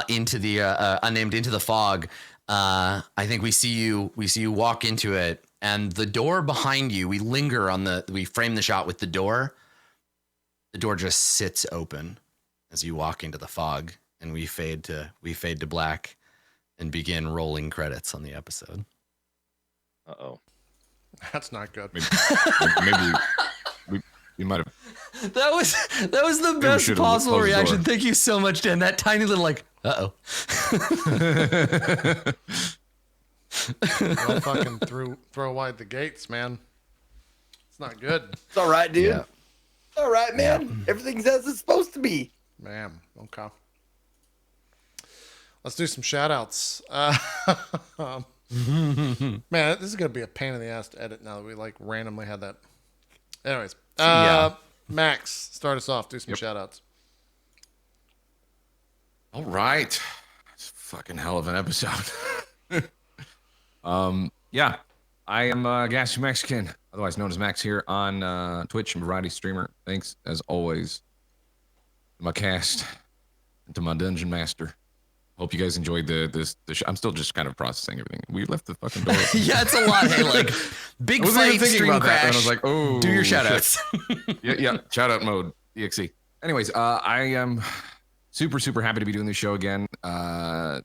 into the unnamed into the fog. I think we see you walk into it, and the door behind you. We frame the shot with the door. The door just sits open as you walk into the fog, and we fade to black and begin rolling credits on the episode. Uh-oh. That's not good. Maybe we might have. That was the best possible reaction. Thank you so much, Dan. That tiny little like, uh-oh. Well, fucking throw wide the gates, man. It's not good. It's all right, dude. Yeah. It's all right, man. Everything's as it's supposed to be. Man, okay. Let's do some shout outs. Man, this is gonna be a pain in the ass to edit now that we like randomly had that. Anyways, Max, start us off. Do some shout outs. All right. It's a fucking hell of an episode. Yeah. I am GassyMexican, otherwise known as Max here on Twitch and variety streamer. Thanks as always to my cast and to my dungeon master. Hope you guys enjoyed the show. I'm still just kind of processing everything. We left the fucking door open. Yeah, it's a lot. Hey, like big fight, stream about crash. that, and I was like, oh, do your shout outs. yeah, shout out mode, EXE. Anyways, I am super happy to be doing this show again. I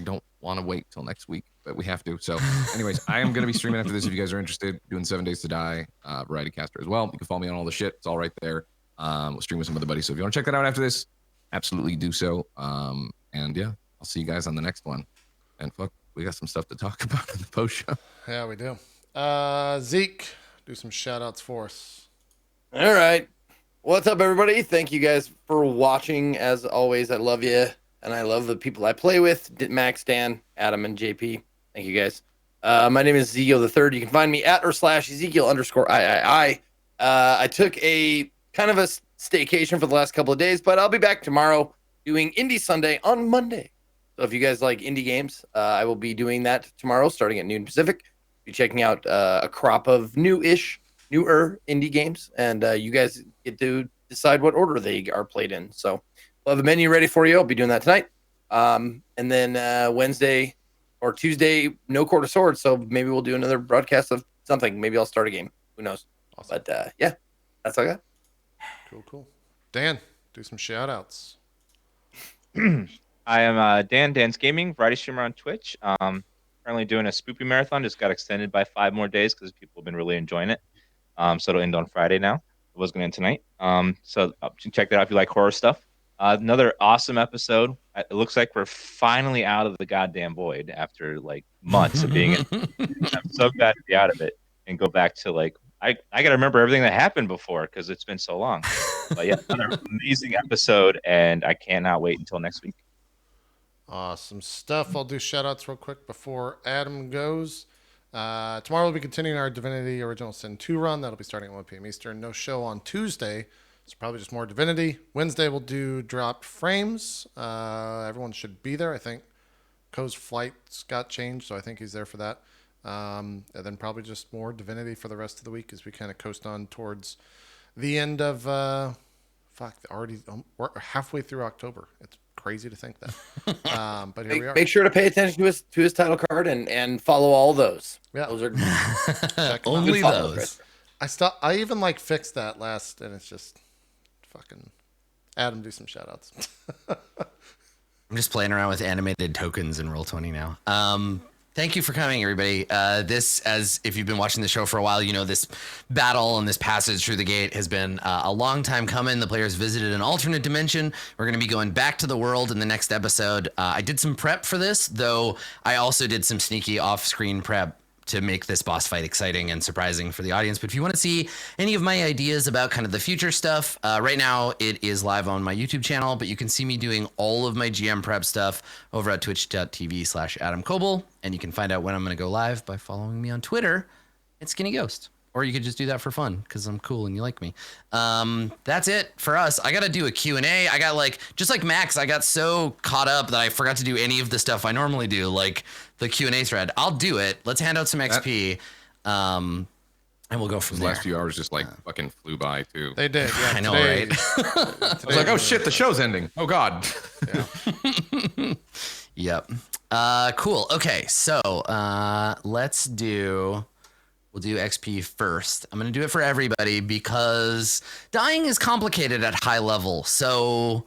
don't want to wait till next week, but we have to. So anyways, I am going to be streaming after this if you guys are interested. Doing 7 Days to Die, variety caster as well. You can follow me on all the shit. It's all right there. We'll stream with some other buddies. So if you want to check that out after this, absolutely do so. And yeah, I'll see you guys on the next one. And fuck, we got some stuff to talk about in the post show. Yeah, we do. Zeke, do some shout outs for us. All right. What's up, everybody? Thank you guys for watching. As always, I love you, and I love the people I play with, Max, Dan, Adam, and JP. Thank you guys. My name is Ezekiel the Third. You can find me at or / Ezekiel_III. I took a kind of a staycation for the last couple of days, but I'll be back tomorrow doing Indie Sunday on Monday. So if you guys like indie games, I will be doing that tomorrow starting at noon Pacific. Be checking out a crop of newer indie games, and you guys get to decide what order they are played in. So we'll have a menu ready for you. I'll be doing that tonight. And then Wednesday or Tuesday, no Court of Swords, so maybe we'll do another broadcast of something. Maybe I'll start a game. Who knows? Awesome. But yeah, that's all I got. Cool. Dan, do some shout outs. I am DansGaming, variety streamer on Twitch. Currently doing a spoopy marathon. Just got extended by 5 more days because people have been really enjoying it. So it'll end on Friday now. It was going to end tonight. So check that out if you like horror stuff. Another awesome episode. It looks like we're finally out of the goddamn void after like months of being in. I'm so glad to be out of it and go back to like I got to remember everything that happened before because it's been so long. But yeah, another amazing episode, and I cannot wait until next week. Awesome stuff. I'll do shout outs real quick before Adam goes. Tomorrow we'll be continuing our Divinity Original Sin 2 run. That'll be starting at 1 p.m. Eastern. No show on Tuesday. It's probably just more Divinity. Wednesday we'll do dropped frames. Everyone should be there. I think Ko's flights got changed, so I think he's there for that. And then probably just more Divinity for the rest of the week as we kind of coast on towards the end of we're halfway through October. It's crazy to think that. But here we are. Make sure to pay attention to his title card and follow all those. Yeah, those are only those. I even like fixed that last, and it's just fucking Adam, do some shout outs. I'm just playing around with animated tokens in Roll20 now. Thank you for coming, everybody. This, as if you've been watching the show for a while, you know this battle and this passage through the gate has been a long time coming. The players visited an alternate dimension. We're going to be going back to the world in the next episode. I did some prep for this, though I also did some sneaky off-screen prep to make this boss fight exciting and surprising for the audience. But if you want to see any of my ideas about kind of the future stuff, right now it is live on my YouTube channel, but you can see me doing all of my GM prep stuff over at twitch.tv/AdamKoebel. And you can find out when I'm going to go live by following me on Twitter at Skinnyghost. Or you could just do that for fun because I'm cool and you like me. That's it for us. I got to do a Q&A. I got just like Max, I got so caught up that I forgot to do any of the stuff I normally do, like the Q&A thread. I'll do it. Let's hand out some XP. And we'll go from The there. last few hours just fucking flew by too. They did. Yeah, I know, today- right? I was like, oh shit, the show's ending. Oh God. Yeah. Yep. Cool. Okay. So we'll do XP first. I'm going to do it for everybody because dying is complicated at high level. So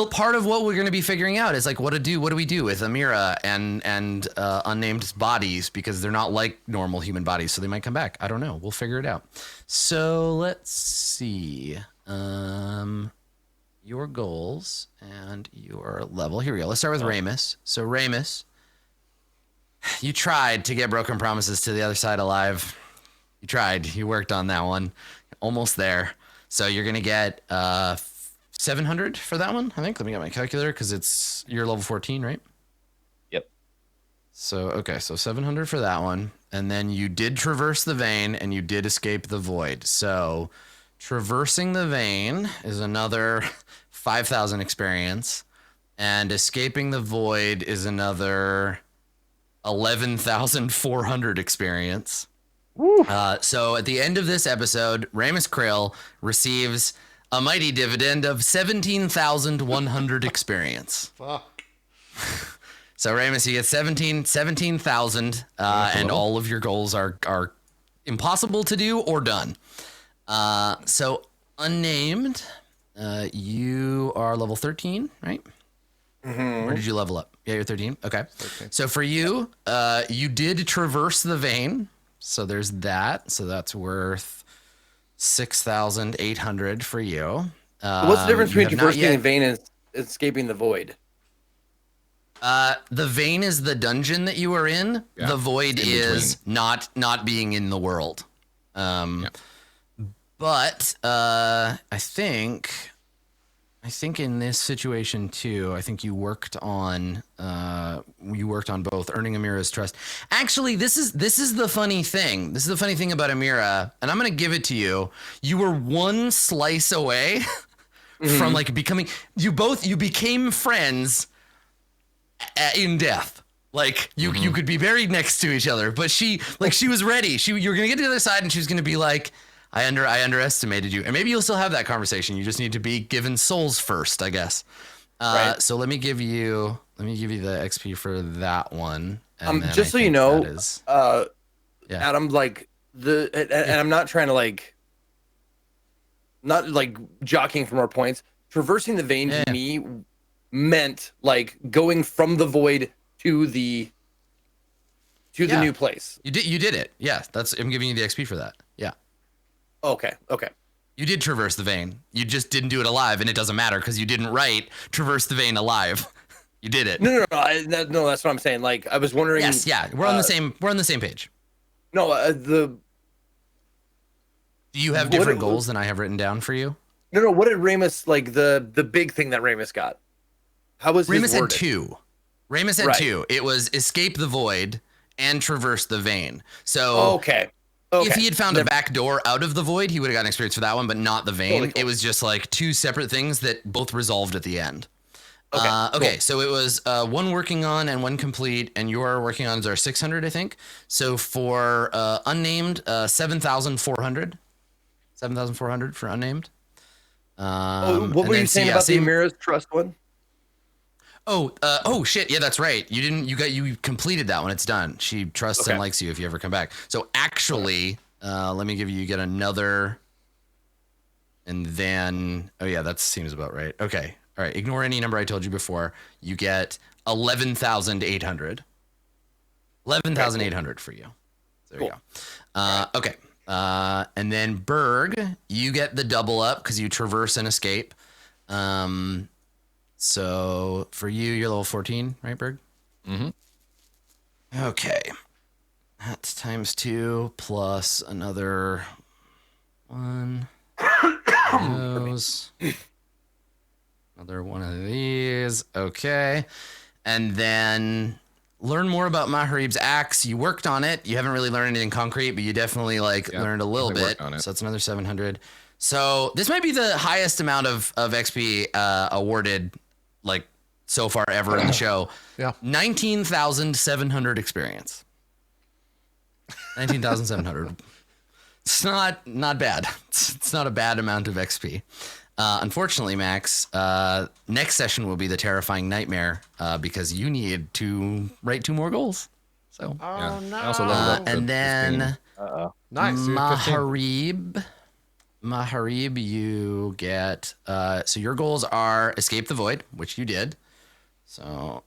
part of what we're going to be figuring out is like what do we do with Amira and unnamed bodies, because they're not like normal human bodies, so they might come back. I don't know. We'll figure it out. So let's see. Your goals and your level. Here we go. Let's start with Ramus. So Ramus, you tried to get Broken Promises to the other side alive. You tried. You worked on that one. Almost there. So you're going to get 700 for that one, I think. Let me get my calculator because you're level 14, right? Yep. So, okay. So 700 for that one. And then you did traverse the vein and you did escape the void. So traversing the vein is another 5,000 experience. And escaping the void is another 11,400 experience. So at the end of this episode, Ramus Krill receives a mighty dividend of 17,100 experience. Fuck. So Ramus, you get 17,000, and all of your goals are impossible to do or done. So unnamed, you are level 13, right? Mm-hmm. Where did you level up? Yeah, you're 13. Okay. 13. So for you, you did traverse the vein. So there's that. So that's worth 6,800 for you. What's the difference between traversing the vein and escaping the void? The vein is the dungeon that you are in. Yeah. The void is not being in the world. But I think in this situation too, I think you worked on both earning Amira's trust. Actually, this is the funny thing. This is the funny thing about Amira, and I'm gonna give it to you. You were one slice away from becoming. You became friends in death. Like you could be buried next to each other. But she was ready. You're gonna get to the other side, and she was gonna be like, I underestimated you. And maybe you'll still have that conversation. You just need to be given souls first, I guess. Right. So let me give you the XP for that one. And just so you know, Adam, and I'm not trying to not jockeying for more points. Traversing the vein to me meant going from the void to the new place. You did it. Yeah, I'm giving you the XP for that. Yeah. Okay. You did traverse the vein. You just didn't do it alive, and it doesn't matter because you didn't write traverse the vein alive. You did it. No. That's what I'm saying. I was wondering. Yes, yeah, we're on the same. We're on the same page. No, Do you have different goals than I have written down for you? No. What did Ramus the big thing that Ramus got? How was Ramus his had two? Ramus had two. It was escape the void and traverse the vein. So okay. If he had found a back door out of the void, he would have gotten experience for that one, but not the vein. Totally cool. It was just two separate things that both resolved at the end. Okay. Cool. So it was one working on and one complete, and your working on are 600, I think. So for unnamed, 7,400. 7,400 for unnamed. What were you saying about the Amira's trust one? Oh shit. Yeah, that's right. You completed that one. It's done. She trusts and likes you if you ever come back. So actually, let me you get another And then, oh yeah, that seems about right. Okay. All right. Ignore any number I told you before. You get 11,800. 11,800 for you. There you go. Okay. And then Berg, you get the double up because you traverse and escape. So for you, you're level 14, right, Berg? Mm-hmm. Okay. That's times 2 plus another 1. Those. Another one of these. Okay. And then learn more about Maharib's axe. You worked on it. You haven't really learned anything concrete, but you definitely learned a little bit. So that's another 700. So this might be the highest amount of XP awarded like so far ever in the show. Yeah. 19,700 experience. 19,700. It's not bad. It's not a bad amount of XP. Unfortunately, Max, next session will be the terrifying nightmare because you need to write 2 more goals. So, Oh, Yeah. no. I also leveled up and then Nice. So you're 15. Maharib, you get so your goals are escape the void, which you did. So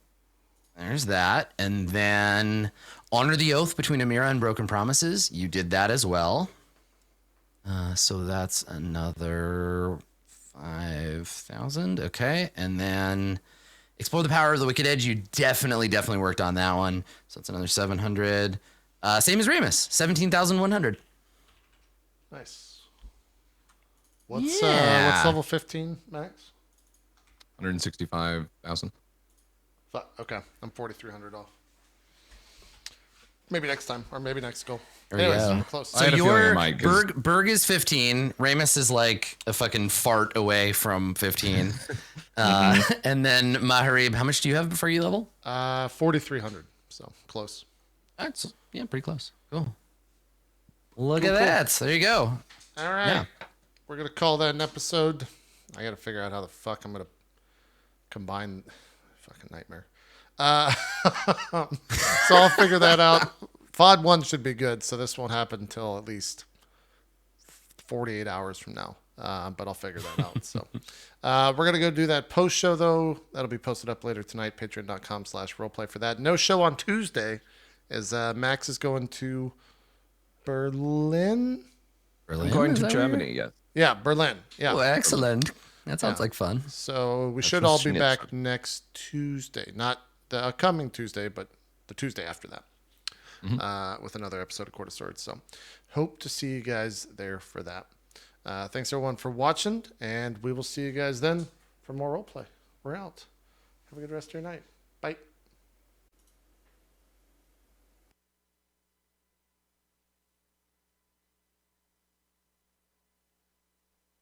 there's that, and then honor the oath between Amira and broken promises. You did that as well. So that's another 5,000. Okay, and then explore the power of the wicked edge. You definitely worked on that one. So that's another 700. Same as Ramus, 17,100. Nice. What's level 15, Max? 165,000. Okay, I'm 4,300 off. Maybe next time, or maybe next goal. There we Anyways, go. we're close. So I had a feeling your it might, 'cause- Berg is 15. Ramus is like a fucking fart away from 15. And then Maharib, how much do you have before you level? 4,300. So close. That's pretty close. Cool. Look at that. There you go. All right. Yeah. We're gonna call that an episode. I gotta figure out how the fuck I'm gonna combine. Fucking nightmare. So I'll figure that out. FOD 1 should be good, so this won't happen until at least 48 hours from now. But I'll figure that out. So we're gonna go do that post show though. That'll be posted up later tonight. Patreon.com/roleplay for that. No show on Tuesday, as Max is going to Berlin. I'm going to Germany, yes. Yeah, Berlin. Yeah. Oh, excellent. That sounds like fun. So we should was all be schnitzel. back next Tuesday, not the coming Tuesday, but the Tuesday after that, with another episode of Court of Swords. So hope to see you guys there for that. Thanks everyone for watching, and we will see you guys then for more roleplay. We're out. Have a good rest of your night. Bye.